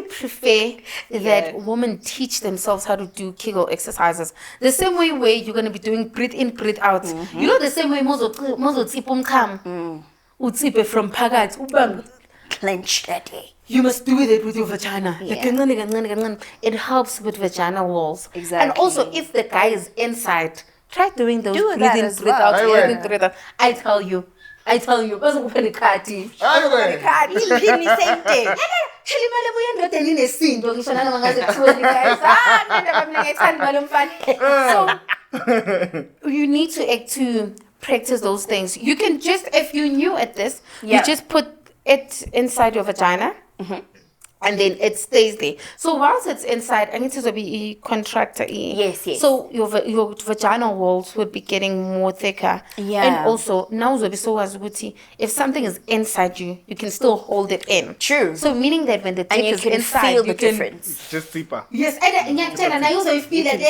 prefer that women teach themselves how to do Kegel exercises. The same way where you're going to be doing breathe in, breathe out. You know the same way mozo tsipum kam. Utsipe from pagat. Ubang. Clench that day. You must do it with your vagina. It helps with vagina walls. Exactly. And also, if the guy is inside, try doing those Do breathe that in, as breathe well. out, breathe in, breathe out. I tell you. Same thing. So you need to practice those things. You can just, if you're new at this, you just put it inside your vagina. And then it stays there. So whilst it's inside, I need to be contractor. Yes. So your vaginal walls would be getting more thicker. Yeah. And also now if something is inside you, you can still hold it in. True. So meaning that when the dick And you is can inside, feel you the can difference. Just deeper. Yes, and I also feel that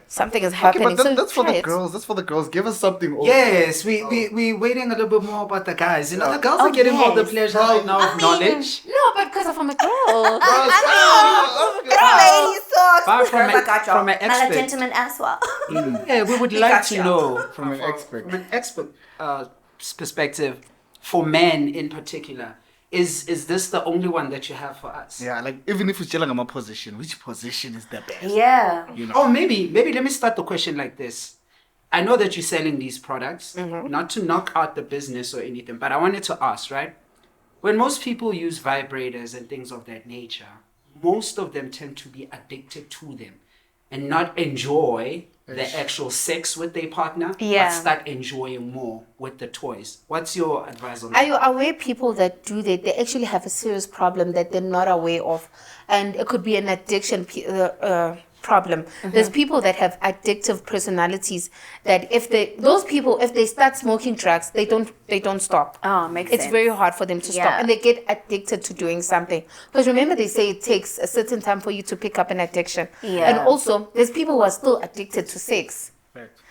something is Okay, happening. but So that's for try the it. girls. That's for the girls. Give us something. Also. Yes, we waiting a little bit more about the guys. You know, the girls are getting all the pleasure right now of knowledge. No, but because I'm a girl. Ladies talk. But from an Not a expert, gentleman as well. yeah, we would like to know From an expert. From an expert perspective, for men in particular, is this the only one that you have for us? Yeah, like even if we're chilling on my position, which position is the best? Yeah. You know. Oh, maybe let me start the question like this. I know that you're selling these products, not to knock out the business or anything, but I wanted to ask, right? When most people use vibrators and things of that nature, most of them tend to be addicted to them and not enjoy the actual sex with their partner, but start enjoying more with the toys. What's your advice on that? Are you aware people that do that, they actually have a serious problem that they're not aware of? And it could be an addiction problem. There's people that have addictive personalities that if they start smoking drugs, they don't stop. Makes sense. It's very hard for them to stop, and they get addicted to doing something. Because remember, they say it takes a certain time for you to pick up an addiction. And also, there's people who are still addicted to sex.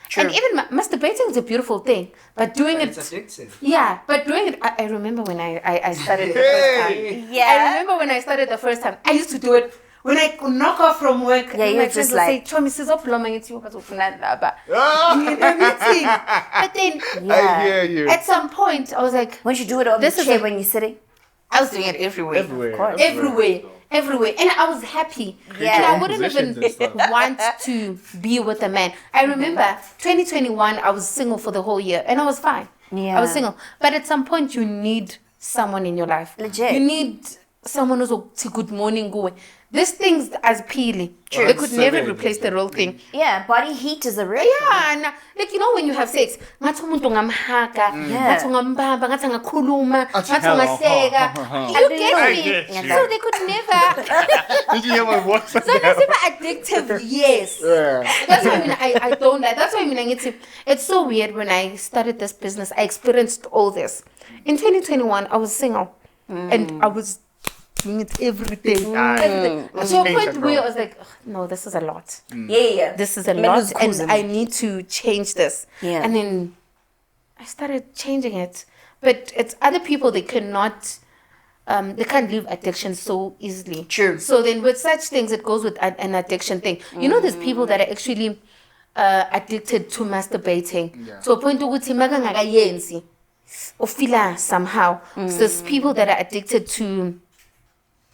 True. And even masturbating is a beautiful thing, but doing It's it, addictive. yeah, but doing it. I remember when I started the first time. I remember when I started the first time. I used to do it when I could knock off from work. Yeah, you my were friends just would like- say, "Chomi, sizopuloma ngithi ukazofuna laba." But then, I hear you. at some point, I was like, Once you do it on This the is chair a- when you're sitting. I was doing it everywhere. Everywhere, and I was happy. Yeah. And I wouldn't Positions and even stuff. want to be with a man. I remember 2021, I was single for the whole year, and I was fine. Yeah. I was single, but at some point, you need someone in your life. Legit. You need someone who's a good morning going. These things as peely. True. They could never Seven. replace the real thing. Yeah, body heat is a real Yeah, and like you know when you have sex, ngathi umuntu ngamhaka, ngathi ungambamba, ngathi angakhuluma, ngathi hello. ungahleka. You get me? So they could never. Did you hear my voice? So that's even addictive, yes. That's why I mean I don't like. That's why I mean it's so weird when I started this business. I experienced all this. In 2021, I was single, and I was doing it every day. So a point where I was like, "Ugh, no, this is a lot. Yeah. This is a Menos lot, and cruising. I need to change this." Yeah. And then I started changing it, but it's other people they cannot. They can't leave addiction so easily. True. So then with such things, it goes with an addiction thing. You know, there's people that are actually addicted to masturbating. So a point ukuthi makangakayenzi ufila somehow. So there's people that are addicted to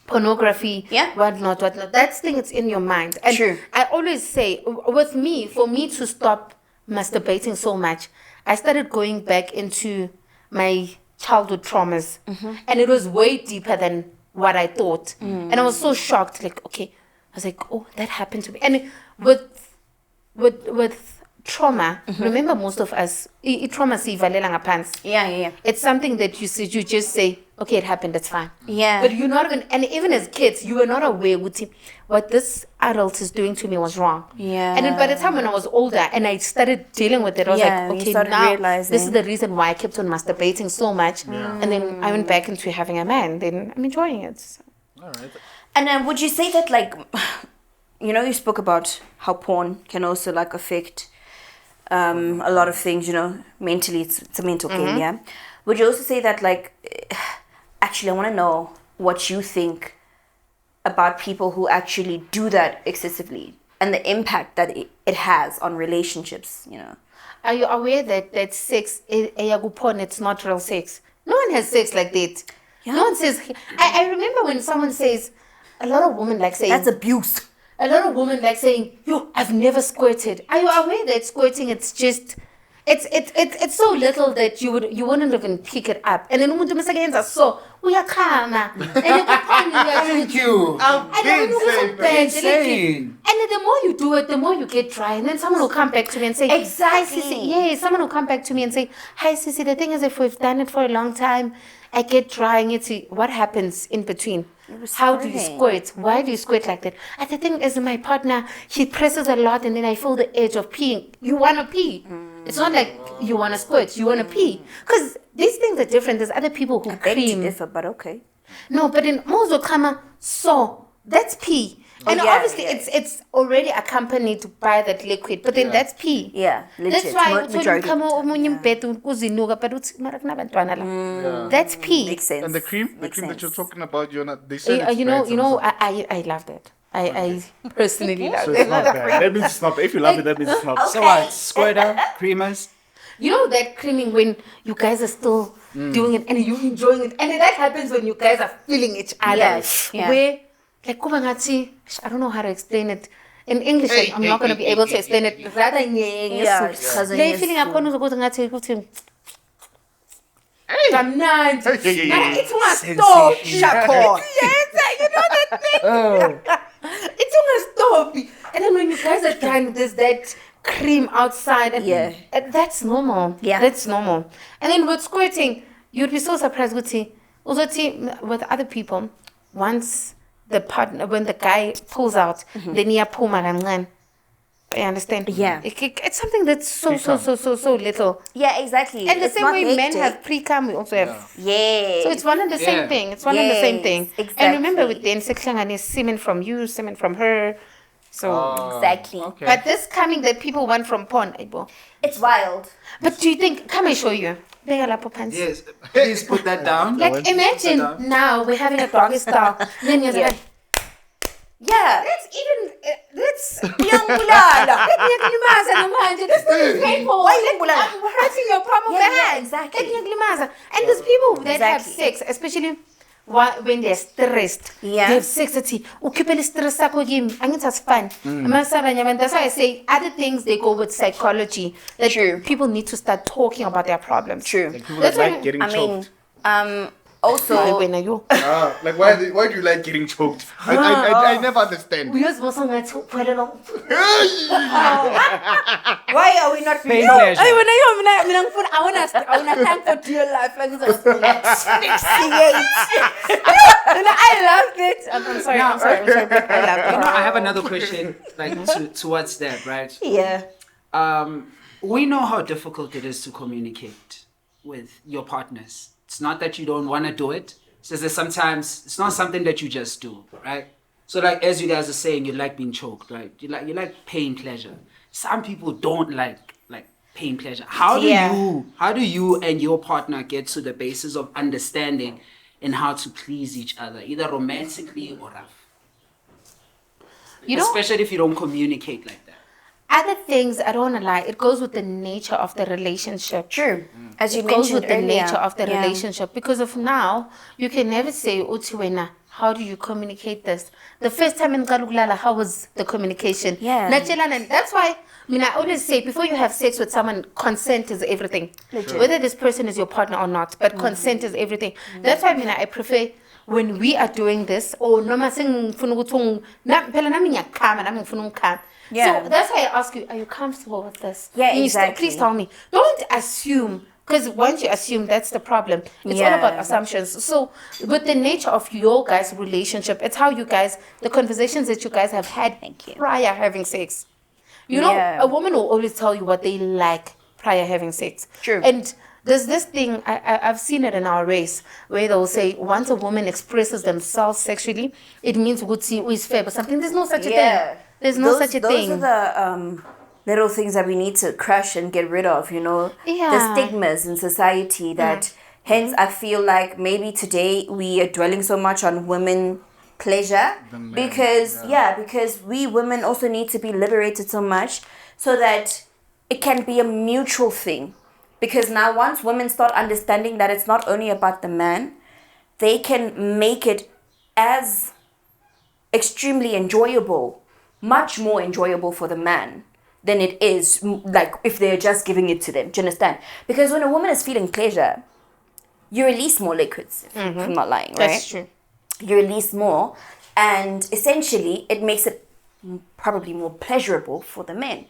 pornography, whatnot. That thing, it's in your mind. And True. I always say, with me, for me to stop masturbating so much, I started going back into my childhood traumas, and it was way deeper than what I thought. And I was so shocked. Like, okay, I was like, oh, that happened to me. And with trauma, remember most of us, trauma sivalela ngaphansi. Yeah. It's something that you just say, okay, it happened, it's fine. Yeah. But you're not even, and even as kids, you were not aware what this adult is doing to me was wrong. Yeah. And then by the time when I was older and I started dealing with it, I was Yeah, like, you okay, started now realizing. this is the reason why I kept on masturbating so much. And then I went back into having a man. Then I'm enjoying it. All right. And then would you say that, like, you know, you spoke about how porn can also, like, affect a lot of things, you know, mentally, it's a mental game, yeah? Would you also say that, like, actually, I want to know what you think about people who actually do that excessively and the impact that it has on relationships, you know? Are you aware that sex, porn, it's not real sex? No one has sex like that. Yeah. No one says, I remember when someone says, a lot of women like saying, That's abuse. a lot of women like saying, yo, I've never squirted. Are you aware that squirting, it's just, it's so little that you wouldn't even pick it up. And then umuntu mesakayenza so uyakhala. Thank you. And then the more you do it, the more you get dry. And then someone will come back to me and say, Exactly. Hi, Sissy. Yeah, someone will come back to me and say, hi, Sissy, the thing is, if we've done it for a long time, I get dry. And it's what happens in between? How do you squirt? Why do you squirt like that? And the thing is, my partner, he presses a lot and then I feel the edge of peeing. You want to pee. It's not like you want to squirt. You want to pee. Because these things are different. There's other people who Beg to cream. differ, but okay. No, but in Mozo Kama, so that's pee. And yeah, obviously yeah. it's already accompanied by that liquid, but then that's pee. Yeah, legit. That's why Majority of the time, that's pee. Makes sense. And the cream Makes that sense. you're talking about, they said it's You bad know, sometimes. I love that. I personally love So it. it's not bad. That means it's not bad. If you love it, that means it's not bad. So what? Squirter, creamers. You know that creaming when you guys are still doing it and you're enjoying it, and that happens when you guys are feeling each other. Yes, yeah. Where, like, I don't know how to explain it. In English, I'm not going to be able to explain it. Rather, Yeah, cousin, they yes, feeling so. up on ukuthi kamnandi. Yeah. It's my stop, Shako. Yes, you know that It's almost dopey. And then when you guys are done, there's that cream outside. And that's normal. Yeah. That's normal. And then with squirting, you'd be so surprised with other people. Once when the guy pulls out, then you pull my. I understand. Yeah. It's something that's so little. Yeah, exactly. And the It's same not way men hectic. have pre-cum, we also have. Yeah. So it's one and the same thing. It's one and the same thing. Exactly. And remember with the section is semen from you, semen from her. So Exactly. Okay. but this coming that people want from porn, Aibo. It's wild. But do you think, come and show you. Yes, please put that down. Like imagine now we're having a doggy style. Then you're like, Yeah. that's Ngiyangibulala. This thing is painful. Why Like, ngiyangibulala? I'm hurting your palm of Yeah, the yeah, hand. exactly. And there's people that have Exactly. sex, especially when they're stressed. Yeah. They have sex at ukipele stress sakho kimi angithi asifani. That's why I say other things they go with psychology. That True. people need to start talking about their problems. True. People That's that why- like getting I choked. mean, also, When are you? Like why do you like getting choked? I never understand. Because also I took quite a long. why are we not Pain No. pleasure. I wanna thank for dear life. I loved it. I'm sorry. I loved You it. know, I have another question, like towards that, right? Yeah. We know how difficult it is to communicate with your partners. It's not that you don't want to do it. It's just that sometimes it's not something that you just do, right? So, like as you guys are saying, you like being choked, right? You like pain pleasure. Some people don't like pain pleasure. How do you and your partner get to the basis of understanding and how to please each other, either romantically or rough? You know, Especially if you don't communicate like that. other things, I don't want to lie, it goes with the nature of the relationship. True. As you It goes mentioned with the earlier. nature of the Yeah. relationship. Because of now, you can never say, Utiwena, how do you communicate this? The first time in Galugulala, how was the communication? Yeah. And that's why, I always say, before you have sex with someone, consent is everything. Legit. Whether this person is your partner or not, but consent is everything. That's why, I prefer when we are doing this, or noma sengifuna ukuthi phela nami ngiyakhama nami ngifuna ukukhama. Yeah. So that's why I ask you, are you comfortable with this? Yeah, Please, exactly. Please tell me. Don't assume, because once you assume, that's the problem. It's all Yeah. about assumptions. So with the nature of your guys' relationship, it's how you guys, the conversations that you guys have had prior having sex. You know, Yeah. a woman will always tell you what they like prior having sex. True. And there's this thing, I've seen it in our race, where they'll say, once a woman expresses themselves sexually, it means Wutsi is fair, but something, there's no such a thing. There's no such a thing. Those are the little things that we need to crush and get rid of, the Yeah. stigmas in society that, hence, I feel like maybe today we are dwelling so much on women pleasure because we women also need to be liberated so much so that it can be a mutual thing. Because now once women start understanding that it's not only about the man, they can make it as extremely enjoyable, much more enjoyable for the man than it is like if they're just giving it to them. Do you understand? Because when a woman is feeling pleasure, you release more liquids, if I'm not lying, right? That's true. You release more, and essentially it makes it probably more pleasurable for the men.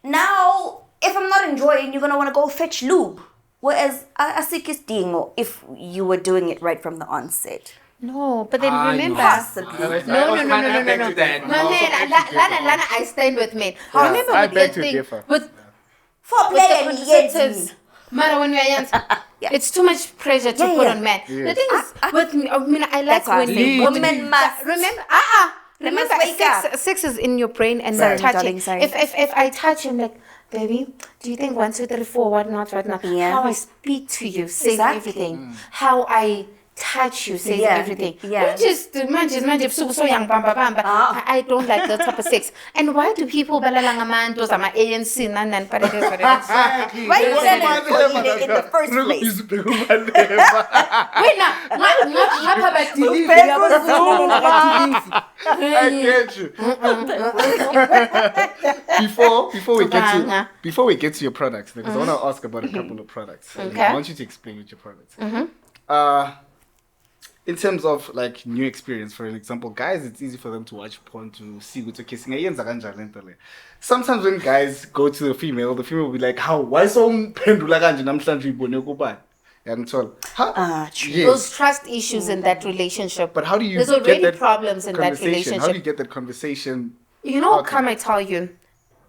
Now, if I'm not enjoying, you're gonna want to go fetch lube. Whereas I think it's dingo if you were doing it right from the onset. No, but then remember. Possibly. No. I beg to that. No, man, Lana, I stand with men. Remember I with beg the to thing, differ. with For with the play contraceptives. Mara, when we are young, Yeah. it's too much pressure to put yeah. on men. Yes. The thing is, with me, I like That's why I when say women women must. remember. They Remember, must wake up. sex is in your brain and Sorry, not touching. darling, sorry. If I touch him, like, baby, do you think 1, 2, 3, 4, what not? Yeah. How I speak to you says Exactly. everything. How I touch you says Yeah, everything. yeah. Not just manje so young bamba. I don't like that type of sex. And why do people balalanga man those are my ANC and but it is what it is. Why you said it for in the first place? Wait I get you. Before we get to your products, because I want to ask about a couple of products. Okay. I want you to explain with your products. in terms of like new experience, for example, guys, it's easy for them to watch porn to see what's kissing. Sometimes when guys go to the female will be like, how? Why so pendula kanje namhlanje ibone kubani? True. Those trust issues in that relationship. But how do you There's get already that problems in that relationship. How do you get that conversation? You know, come I tell you,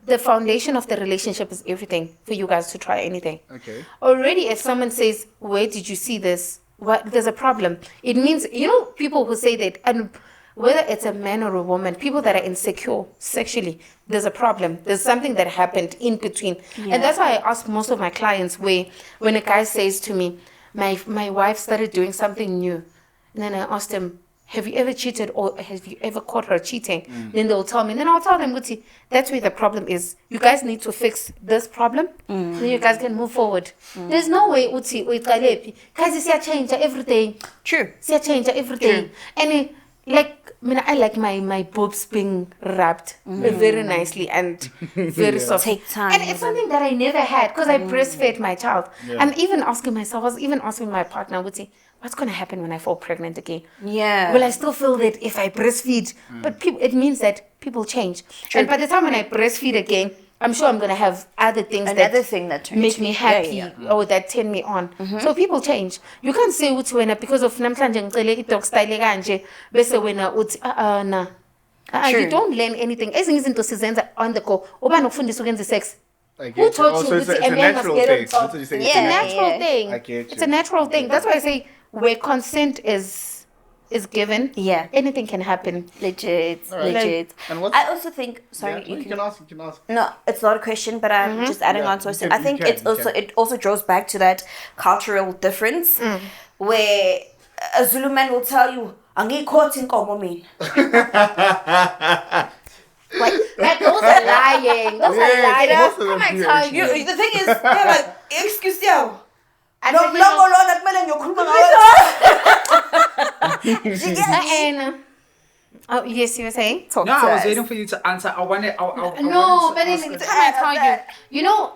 the foundation of the relationship is everything for you guys to try anything. Okay. Already, if someone says, where did you see this? What, there's a problem. It means, you know, people who say that, and whether it's a man or a woman, people that are insecure sexually, there's a problem. There's something that happened in between. Yeah. And that's why I ask most of my clients when a guy says to me, my wife started doing something new. And then I asked them, have you ever cheated or have you ever caught her cheating? Then they'll tell me. And then I'll tell them, Guti, that's where the problem is. You guys need to fix this problem. Then you guys can move forward. There's no way, Uti, guys, see, change everything. True. See, change everything. And I like my boobs being wrapped very nicely and very soft. Take time. And it's something that I never had because I breastfed my child. Yeah. I'm even asking myself, I was even asking my partner, Guti, what's going to happen when I fall pregnant again? Yeah. Will I still feel that if I breastfeed? But it means that people change. True. And by the time when I breastfeed again, I'm sure I'm going to have other things that make me happy or that turn me on. So people change. You can't say because of namhlanje ngicele i-dog style kanje bese wena uthi na. You don't learn anything. Ezinye izinto sizenza on the go. Ubani ukufundisa ukwenza sex? Who taught you it's a natural thing. That's what you say. It's a natural thing. I get you. It's a natural thing. That's why I say where consent is given, anything can happen. Legit. And I also think, sorry, you can ask. No, it's not a question, but I'm just adding on to it. I think it also draws back to that cultural difference where a Zulu man will tell you, "Angi caught in komo." Like those are lying. Those are lying. Come I tell you. The thing is, they're like, excuse you. Oh, yes, you were saying? I was waiting for you to answer. I wanted to I tell you. You know,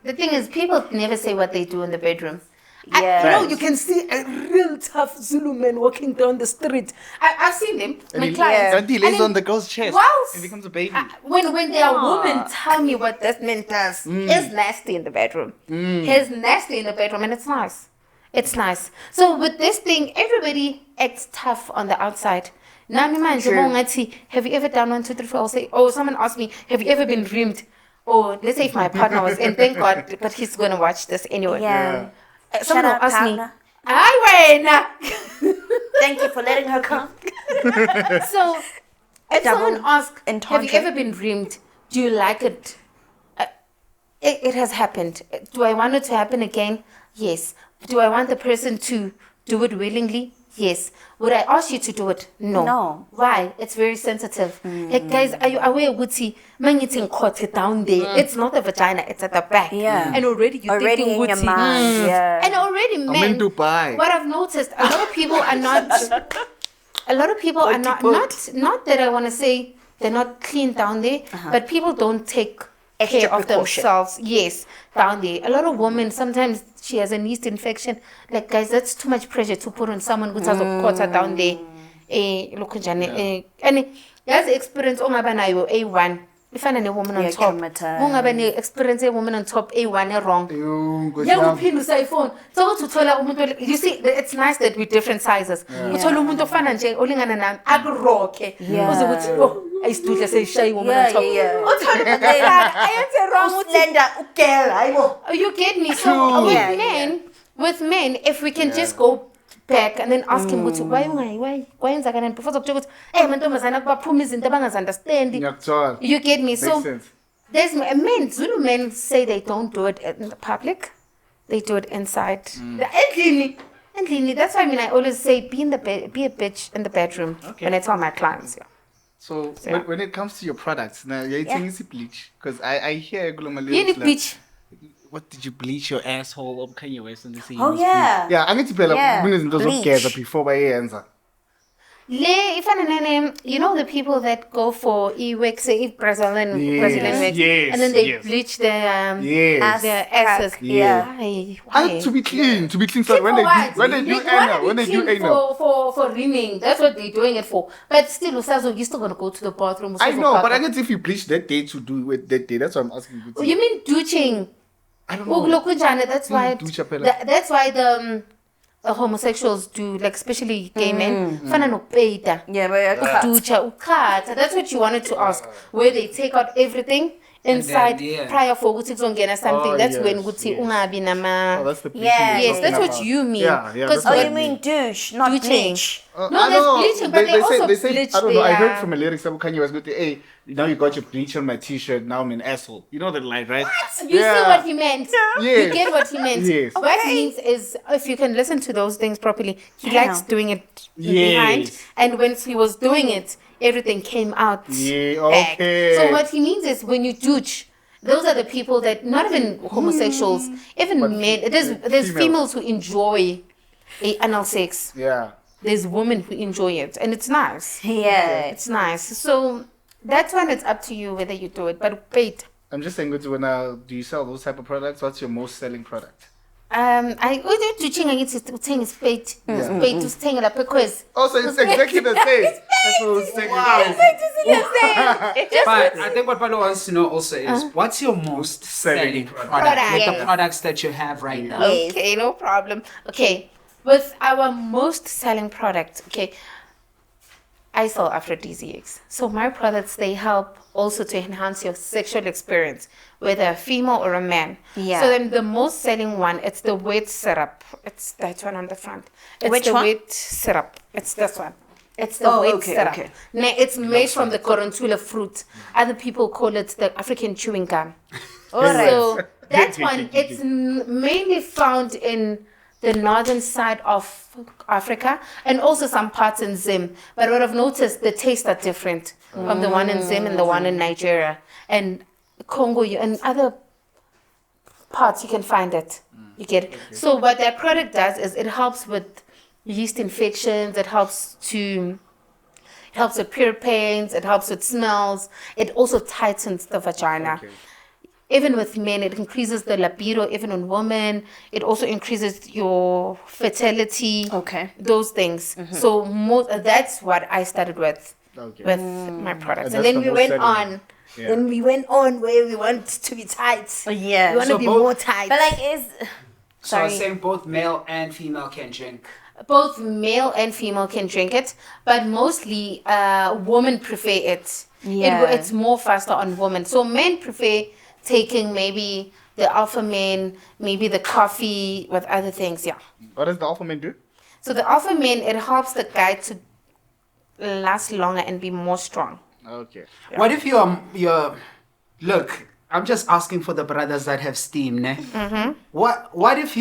the thing is, people never say what they do in the bedroom. Yeah. You can see a real tough Zulu man walking down the street. I've seen them. My clients. And he lays on the girl's chest and becomes a baby. When their women tell me what this man does, he's nasty in the bedroom. He's nasty in the bedroom, and it's nice. It's nice. So with this thing, everybody acts tough on the outside. Now, have you ever done 1, 2, 3, 4? I'll say, someone asked me, have you ever been reamed? Or let's say if my partner was, and thank God, but he's going to watch this anyway. Yeah. Someone will ask me, thank you for letting her come. So, if someone asks, have you ever been reamed? Do you like it? It has happened. Do I want it to happen again? Yes. Do I want the person to do it willingly? Yes. Would I ask you to do it? No. Why? It's very sensitive. Like, guys, are you aware, Guti? Man, it's it down there. It's not the vagina, it's at the back. Yeah. And already you're thinking in your mind. Yeah. And already men, what I've noticed, a lot of people are not not that I want to say they're not clean down there, but people don't take care of themselves. Yes, down there. A lot of women, sometimes she has a yeast infection. Like, guys, that's too much pressure to put on someone who has a quarter down there. And there's the experience, A1. If I know a woman on top, experience a woman on top, A1 wrong. You see, it's nice that we're different sizes. I stood as a shy woman on top. You get me? So with men, if we can just go back and then ask him, why before understand. You get me? So there's men, Zulu men say they don't do it in the public, they do it inside. And that's why I always say be a bitch in the bedroom when I tell my clients. So when it comes to your products, now you're eating bleach, because I hear bleach. What did you bleach your asshole up? Can you waste on the scene? Oh yeah. Yeah, I need to play like those of before my answer. You know the people that go for Brazilian wax, and then they bleach their asses. Why? To be clean. So when they do anal. For rimming, that's what they're doing it for. But still, Usazo, you're still gonna go to the bathroom. I know, but I guess if you bleach that day to do with that day, that's what I'm asking you. You mean douching? I don't know. That's why. That's why the homosexuals do, like especially gay men. That's what you wanted to ask. Where they take out everything inside prior for something. That's when ungabi nama. That's the yes, that's what you mean. You mean douche, not bleach. No, there's bleaching, but they also bleach. I don't know. I heard from a lyric some Kanye was going to, hey, now you got your bleach on my t-shirt, now I'm an asshole. You know that line, right? What? You see what he meant? Yes. You get what he meant? Yes. What he means is, if you can listen to those things properly, he likes doing it behind, and when he was doing it, everything came out back. So what he means is, when you douche, those are the people that, not even homosexuals, even men, there's females who enjoy anal sex. Yeah. There's women who enjoy it, and it's nice. Yeah. It's nice. So that's when it's up to you whether you do it. But wait. I'm just saying, do you sell those type of products? What's your most selling product? I do chinga ngithi spade to sithenga lapha ekhwezi. Also, it's exactly the same. That's what I was saying. But I think what Palo wants to know also is, what's your most selling product? With the products that you have right now. Okay, no problem. Okay, with our most selling product, I sell aphrodisiacs. So my products, they help also to enhance your sexual experience, whether a female or a man. Yeah. So then the most selling one, it's the wet syrup. It's that one on the front. It's Which the one? wet syrup. It's this one. It's the wet syrup. Okay. It's made from the Korontula fruit. Other people call it the African chewing gum. Alright. So that one, it's mainly found in the northern side of Africa and also some parts in Zim. But what I've noticed, the tastes are different from the one in Zim and the one in Nigeria. And Congo and other parts, you can find it. You get it. So what that product does is it helps with yeast infections, it helps with pure pains, it helps with smells, it also tightens the vagina. Even with men, it increases the libido. Even on women, it also increases your fertility. Those things. So that's what I started with my products, and then we went on. Yeah. Then we went on where we want to be tight. Yeah, we want to be more tight. But So I was saying both male and female can drink. Both male and female can drink it, but mostly women prefer it. Yeah, it's more faster on women. So men prefer taking maybe the alpha men, maybe the coffee with other things. Yeah. What does the alpha men do? So the alpha men, it helps the guy to last longer and be more strong. Okay. Yeah. What if you're look, I'm just asking for the brothers that have steam, ne? Mm-hmm. What if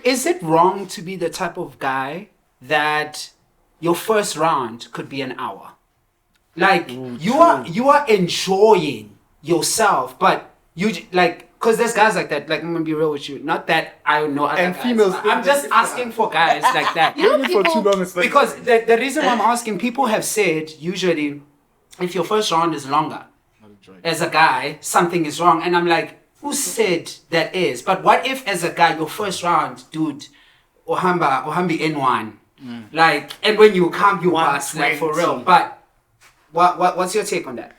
is it wrong to be the type of guy that your first round could be an hour? Like you are enjoying yourself, but you because there's guys like that. Like, I'm gonna be real with you. Not that I know other and guys. Females. I'm just asking for guys like that. For too long, it's like because the reason why I'm asking, people have said usually, if your first round is longer, as a guy, something is wrong. And I'm like, who said that is? But what if as a guy, your first round, dude, Ohambi N1, like, and when you come, you pass, like, for real. But what's your take on that?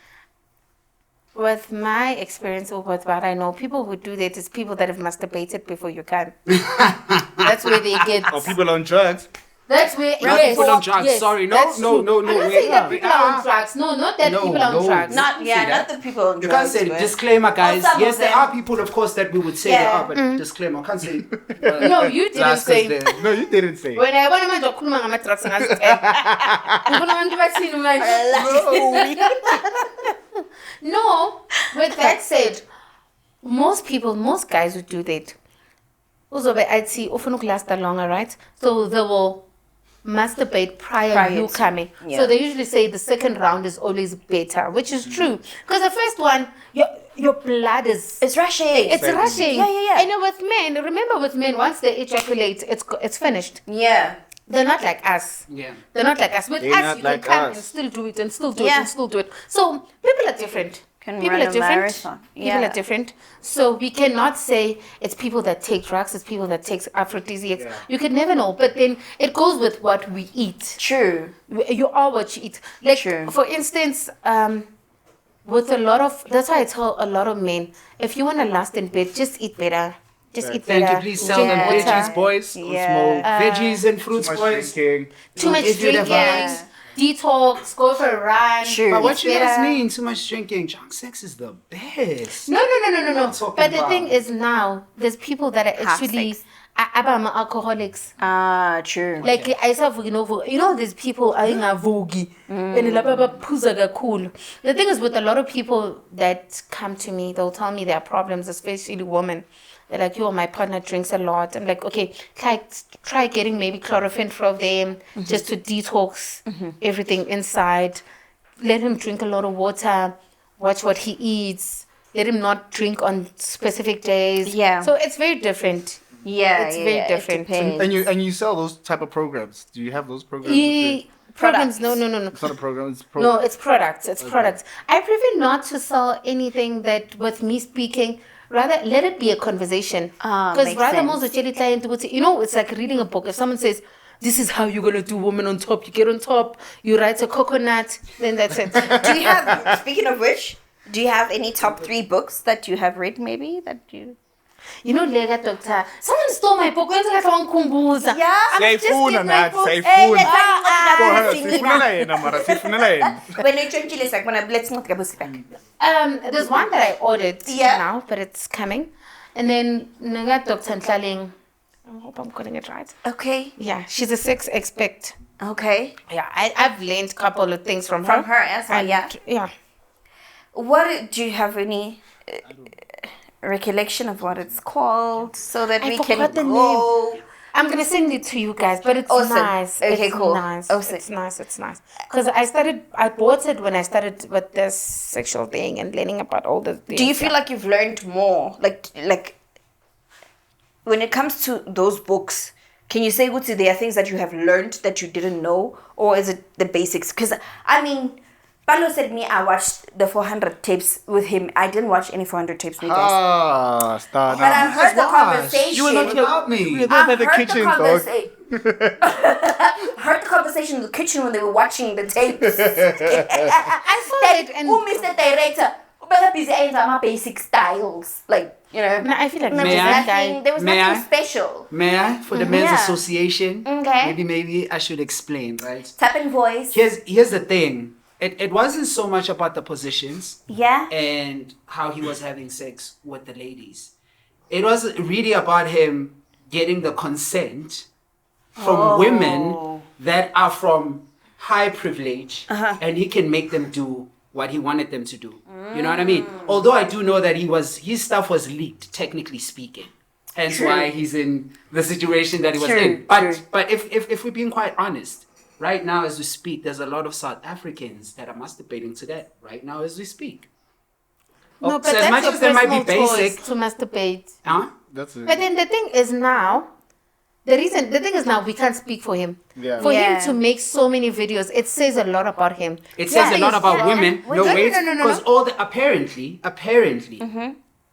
With my experience or with what I know, people who do that is people that have masturbated before you come. That's where they get. Or people on drugs. That's where people on drugs. Yes, sorry, no. I'm not saying that people are on drugs. No, not that people are on drugs. Not the people on drugs. You can't say disclaimer, guys. Yes, there are people, of course, that we would say there are, but disclaimer. I can't say. No, you didn't say. No, you didn't say. When I want to go to drugs, no. With that said, most guys who do that. Also, I'd see often last longer, right? So they will masturbate prior to you coming. Yeah. So they usually say the second round is always better, which is true. Because the first one, your blood is... It's rushing. It's rushing. Yeah. And with men, remember with men, once they ejaculate, it's finished. Yeah. they're not like us. Yeah. They're not like us. With They're us, not you like can come us. and still do it and still do it Yeah. and still do it. So people are different. Can People run are a different. marathon. People Yeah. are different. So we cannot say it's people that take drugs, it's people that take aphrodisiacs. Yeah. You can never know. But then it goes with what we eat. True. You are what you eat. Like, True. for instance, with a lot of, that's why I tell a lot of men, if you want to last in bed, just eat better. Just eat Thank better. you. Please sell Drink them water. veggies, boys. Yeah. Veggies and Too fruits, much boys. drinking. Too much Give you the drinking. vibes. Detox. Go for a run. True. But what eat you guys better. mean? Too much drinking. Junk sex is the best. No. talking But the about- thing is now, there's people that are Half actually sex. alcoholics. Ah, true. Like I saw, you know, there's people aing avogi and lapha baphuza kakhulu. The thing is, with a lot of people that come to me, they'll tell me their problems, especially women. They're like, yo, my partner drinks a lot. I'm like, okay, try getting maybe chlorophyll from them just to detox everything inside. Let him drink a lot of water. Watch what he eats. Let him not drink on specific days. Yeah. So it's very different. Yeah, It's yeah, very it different. depends. And you sell those type of programs. Do you have those programs? Programs, no. It's not a program. It's No, it's products. It's products. I prefer not to sell anything that with me speaking. Rather, let it be a conversation. Because makes rather, sense. most of the client would say, you know, it's like reading a book. If someone says, this is how you're going to do woman on top, you get on top, you write a coconut, then that's it. Do you have, speaking of which, do you have any top 3 books that you have read maybe that you... You know, Lega Doctor, someone stole my book. When's that one kumbuza? Yeah. I'm just Sayifuna getting my nathi, book. sayifuna. For her, Hey, sifunela yena mara, sifunela yena. when you change like when let's not get back. There's one that I ordered Yeah. now, but it's coming. And then Naga Dr. Tlaling, I hope I'm getting it right. Okay. Yeah, she's a sex expert. Okay. Yeah, I've learned a couple of things from her. From her as well, And, yeah. Yeah. What do you have any recollection of what it's called so that I we can forgot the go? I'm gonna send it to you guys, but it's Awesome. nice. Okay, it's cool. Nice. Awesome. It's nice. It's nice. Because I bought it when I started with this sexual thing and learning about all the things. Do you feel like you've learned more? Like when it comes to those books, can you say, Gutsi, there are things that you have learned that you didn't know? Or is it the basics? Because, I mean, Palo said me, I watched the 400 tapes with him. I didn't watch any 400 tapes with you guys. Ah, start But I now. heard the watched. conversation. You were not here without me. You were I there in the heard kitchen, the dog. heard the conversation in the kitchen when they were watching the tapes. I saw That it and who Mr. Director? Better busy ain't my basic styles. Like, you know. No, I feel like There was May I? nothing, there was May nothing I? special. May I? For the Men's Yeah. Association. Okay. Maybe I should explain, right? Tap in voice. Here's the thing. It wasn't so much about the positions Yeah. and how he was having sex with the ladies. It was really about him getting the consent from women that are from high privilege, and he can make them do what he wanted them to do. You know what I mean? Although I do know that his stuff was leaked, technically speaking. Hence why he's in the situation that he was in. But if we're being quite honest, right now as we speak, there's a lot of South Africans that are masturbating to that right now as we speak. no, but so as that's much your as they might be personal choice basic, to masturbate. huh? That's it. But then the thing is now, the thing is now we can't speak for him. Yeah. For Yeah. him to make so many videos, it says a lot about him. It says a lot about yeah. women. Wait, No, no, wait, no, no, no, because no. all the apparently,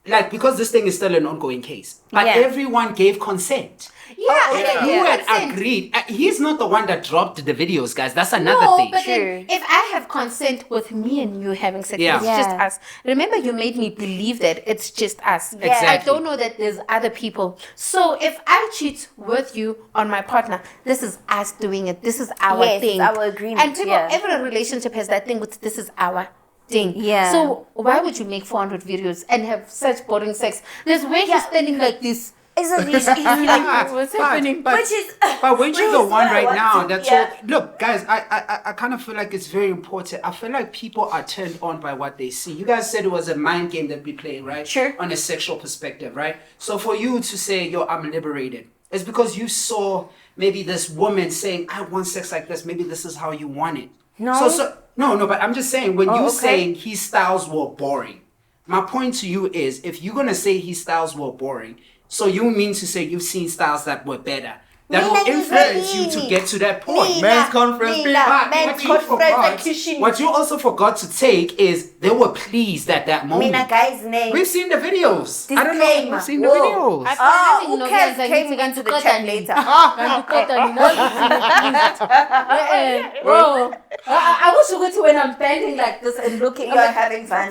like because this thing is still an ongoing case, but Yeah. everyone gave consent. Yeah, You had consent. agreed. He's not the one that dropped the videos, guys. That's another No, thing. but True. then if I have consent with me and you having sex, Yeah. it's Yeah. just us. Remember, you made me believe that it's just us. I Exactly. don't know that there's other people. So if I cheat with you on my partner, this is us doing it. This is our Yes, thing. our agreement, And people, yeah. every relationship has that thing with this is our thing. Yeah. So why would you make 400 videos and have such boring sex? There's where he's standing like this. Isn't it? Like, what's happening? But, Which is- but when you're which the is one what I right want now, to- that's yeah. all. Look, guys, I kind of feel like it's very important. I feel like people are turned on by what they see. You guys said it was a mind game that we play, right? Sure. On a sexual perspective, right? So for you to say, yo, I'm liberated, it's because you saw maybe this woman saying, I want sex like this. Maybe this is how you want it. No. No, but I'm just saying, when you okay. saying his styles were boring, my point to you is, if you're going to say his styles were boring, so you mean to say you've seen styles that were better. that will influence you to get to that point. Men's conference. What you also forgot to take is they were pleased at that moment. Guys' name. We've seen the videos. I don't know. Disclaimer. We've seen the videos. Who cares came into the chat later? Bro, I was so good when I'm bending like this and looking. You're having fun.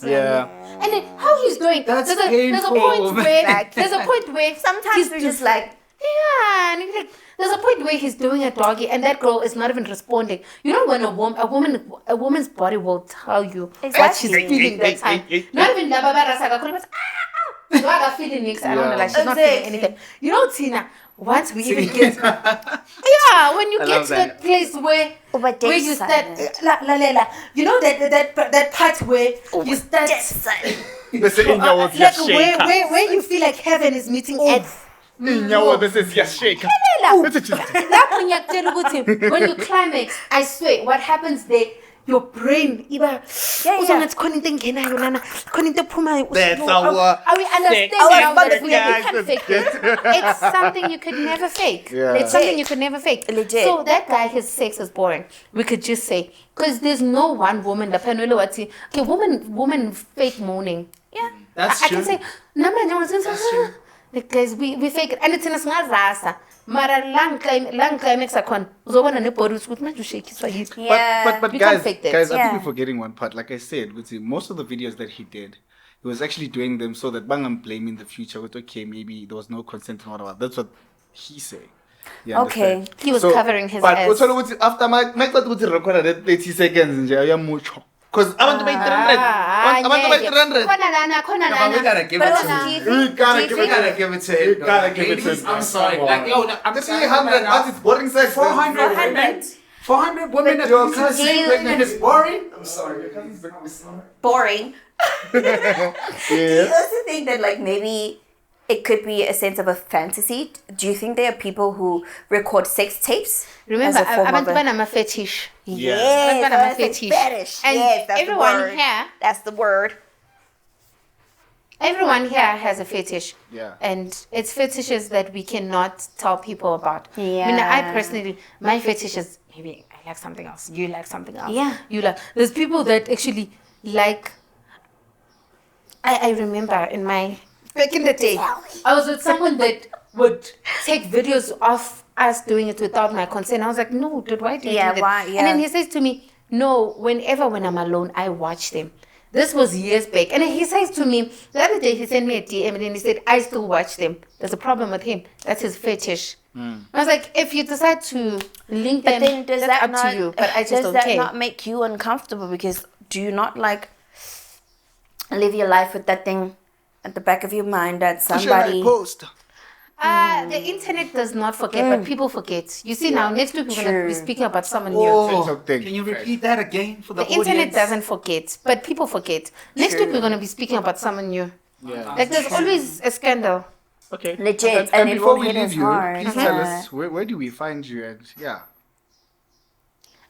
Yeah. And then how he's doing? That's there's a painful. point where Sometimes we're just like, yeah, and he's like, there's a point where he's doing a doggy and that girl is not even responding. You know when a woman's body will tell you what she's feeling that time. Not even la baba rasa ka khona but feeling next. I don't know, like she's not feeling anything. You know, Tina, once we even get when you get to that place where you start you know that part where you start like where you feel like heaven is meeting earth. This is just shake. When you climax, I swear, what happens there? Your brain, That's our are we understanding now that we can't fake it? It's something you could never fake. Yeah. It's something you could never fake. Legit. So that guy, his sex is boring. We could just say, because there's no one woman. Okay, woman fake moaning. Yeah, That's I true. can say, That's true. because we fake it, and it's in a small rasa. Mara lang climax akon. Uzobona ne body ukuthi manje ushekiswa yini. But You guys, can't fake that. I think Yeah. we're forgetting one part. Like I said, most of the videos that he did, he was actually doing them so that Bangam blame in the future with okay, maybe there was no consent and whatever. That's what he's saying. You Okay. understand? He was covering his but ass. after my recorded that 30 seconds, because I want to make 300. I want to make 300. We gotta give it to him. We gotta give We it to gotta him. give it to him. We gotta give it to Ladies, him. I'm sorry. Like, yo, I'm This is saying 100. right now, What is boring sex? 400 women. 400 women that Your you can cousin sleep pregnant is boring. I'm sorry. Your cousin's boring. Do Yeah. you also think that like maybe it could be a sense of a fantasy? Do you think there are people who record sex tapes? Remember, as a form of I'm a fetish. Yes, But I'm a fetish. And yes, that's everyone the word. here- That's the word. Everyone here has a fetish. Yeah. And it's fetishes that we cannot tell people about. I mean, Yeah. I personally, my fetish is maybe I like something else. You like something else. Yeah. You like. There's people that actually like. I remember back in the day, I was with someone that would take videos of us doing it without my consent. I was like, no, dude, why do you Yeah, do that? why? And then Yeah. he says to me, no, when I'm alone, I watch them. This was years back. And then he says to me, the other day he sent me a DM and then he said, I still watch them. There's a problem with him. That's his fetish. I was like, if you decide to link But them, then does that's that up not to you. But I just does don't that care. not make you uncomfortable? Because do you not like live your life with that thing at the back of your mind that somebody? Post. The internet does not forget, but people forget. You see now, next week we're going to be True. speaking about someone Oh, new. TikTok thing. can you repeat that again for the The internet audience? doesn't forget, but people forget. Next week we're going to be speaking about someone new. Yeah. Like there's always a scandal. Okay. Legit, And and it before will we hit leave us you, hard. please tell us where do we find you? And yeah.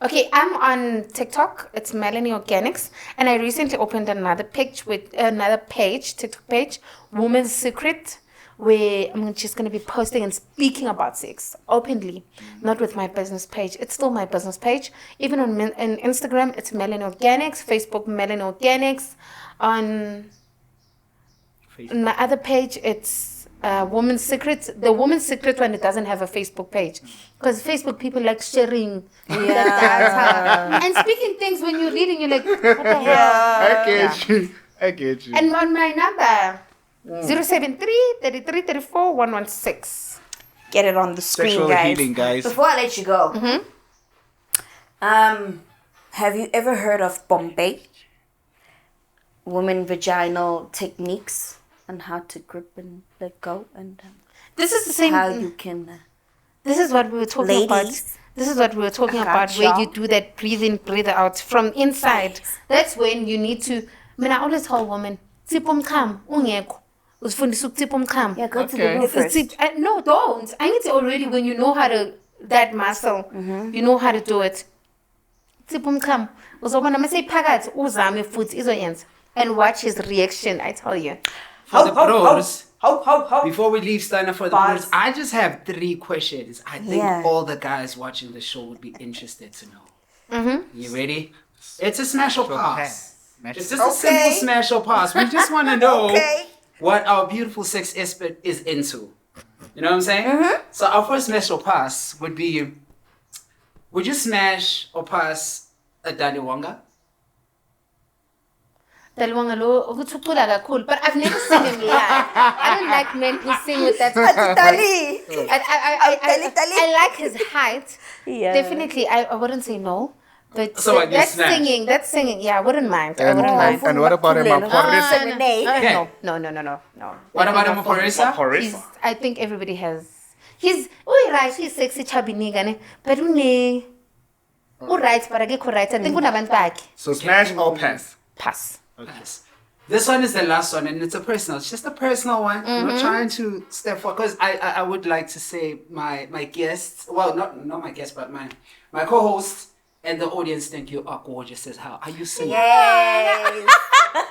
Okay, I'm on TikTok. It's Melanie Organics, and I recently opened another page, TikTok page, Woman's Secret, where I'm just going to be posting and speaking about sex openly, not with my business page. It's still my business page. Even on Instagram, it's Melanie Organics. Facebook, Melanie Organics. On my other page, it's Woman's Secret. The Woman's Secret one, it doesn't have a Facebook page. Because Facebook people like sharing. Yeah. And speaking things when you're reading, you're like, what the hell? I get you. And on my number, 073-3334-116. Get it on the screen, Sexual guys. healing, guys. Before I let you go, have you ever heard of Bombay? Women vaginal techniques and how to grip and let go, and This is the same. how you can. This is what we were talking about. Ladies. This is what we were talking about, where Gotcha. you do that breathe in, breathe out from inside. That's when you need to. I mean, I always tell women, "Tsipum kam, ungeko." Usifundisa ukutsipha umchamo. Yeah, go to Okay. the loo first. No, don't. I need to already when you know how to that muscle, you know how to do it. Tsipha umchamo. Uzobona mase iphakathi uzame futhi izoyenza and watch his reaction. I tell you. For the bros, Before we leave Steiner for the news, I just have 3 questions. I think all the guys watching the show would be interested to know. You ready? It's a smash or pass. It's just a simple smash or pass. We just want to know what our beautiful sex expert is into. You know what I'm saying? So our first smash or pass would be, would you smash or pass a Daliwanga? Daliwanga lo ukuthula kakhulu, but I've never seen him live. I don't like men who sing with that. I like his height. Yeah. Definitely, I wouldn't say no. But so that's singing, yeah, I wouldn't mind. I wouldn't mind. And what about him? No. What about him? I think everybody has. He's sexy, chubby nigga, but right, but I get right. I think we're back. So smash or pass? Pass. Okay. This one is the last one, and it's just a personal one. I'm not trying to step forward, because I would like to say my guests, well, not my guests, but my co-host and the audience think you are gorgeous as hell. Are you single? Yes.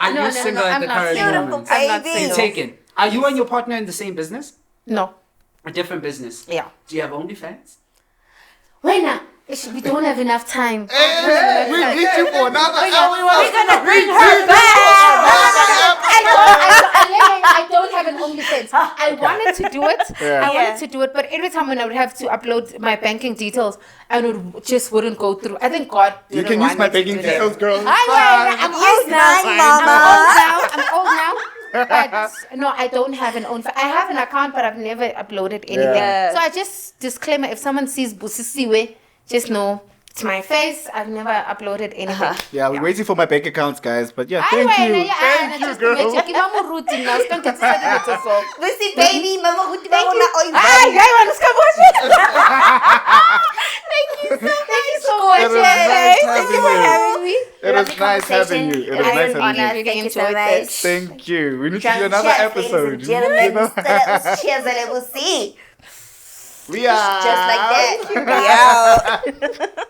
Are you single at the current moment? I'm not single. Taken. Are you and your partner in the same business? No. A different business? Yeah. Do you have OnlyFans? When? We don't have enough time. We need you for another hour. We're gonna bring her back. I don't have an OnlyFans. I wanted to do it. But every time when I would have to upload my banking details, I just wouldn't go through. I think God. You can use my banking details, girl. I'm old now. I'm old now. But no, I don't have an own. I have an account, but I've never uploaded anything. So I just disclaimer: if someone sees Busisiwe, just know it's my face. I've never uploaded anything. Yeah, we're waiting for my bank accounts, guys. But yeah, thank you, girl. Baby, mama, Thank you so much. It was nice having you. It was nice having you. Thank you so much. Thank you. We need to do another episode. Gentlemen, cheers, and we'll see. We are Just like that. We out.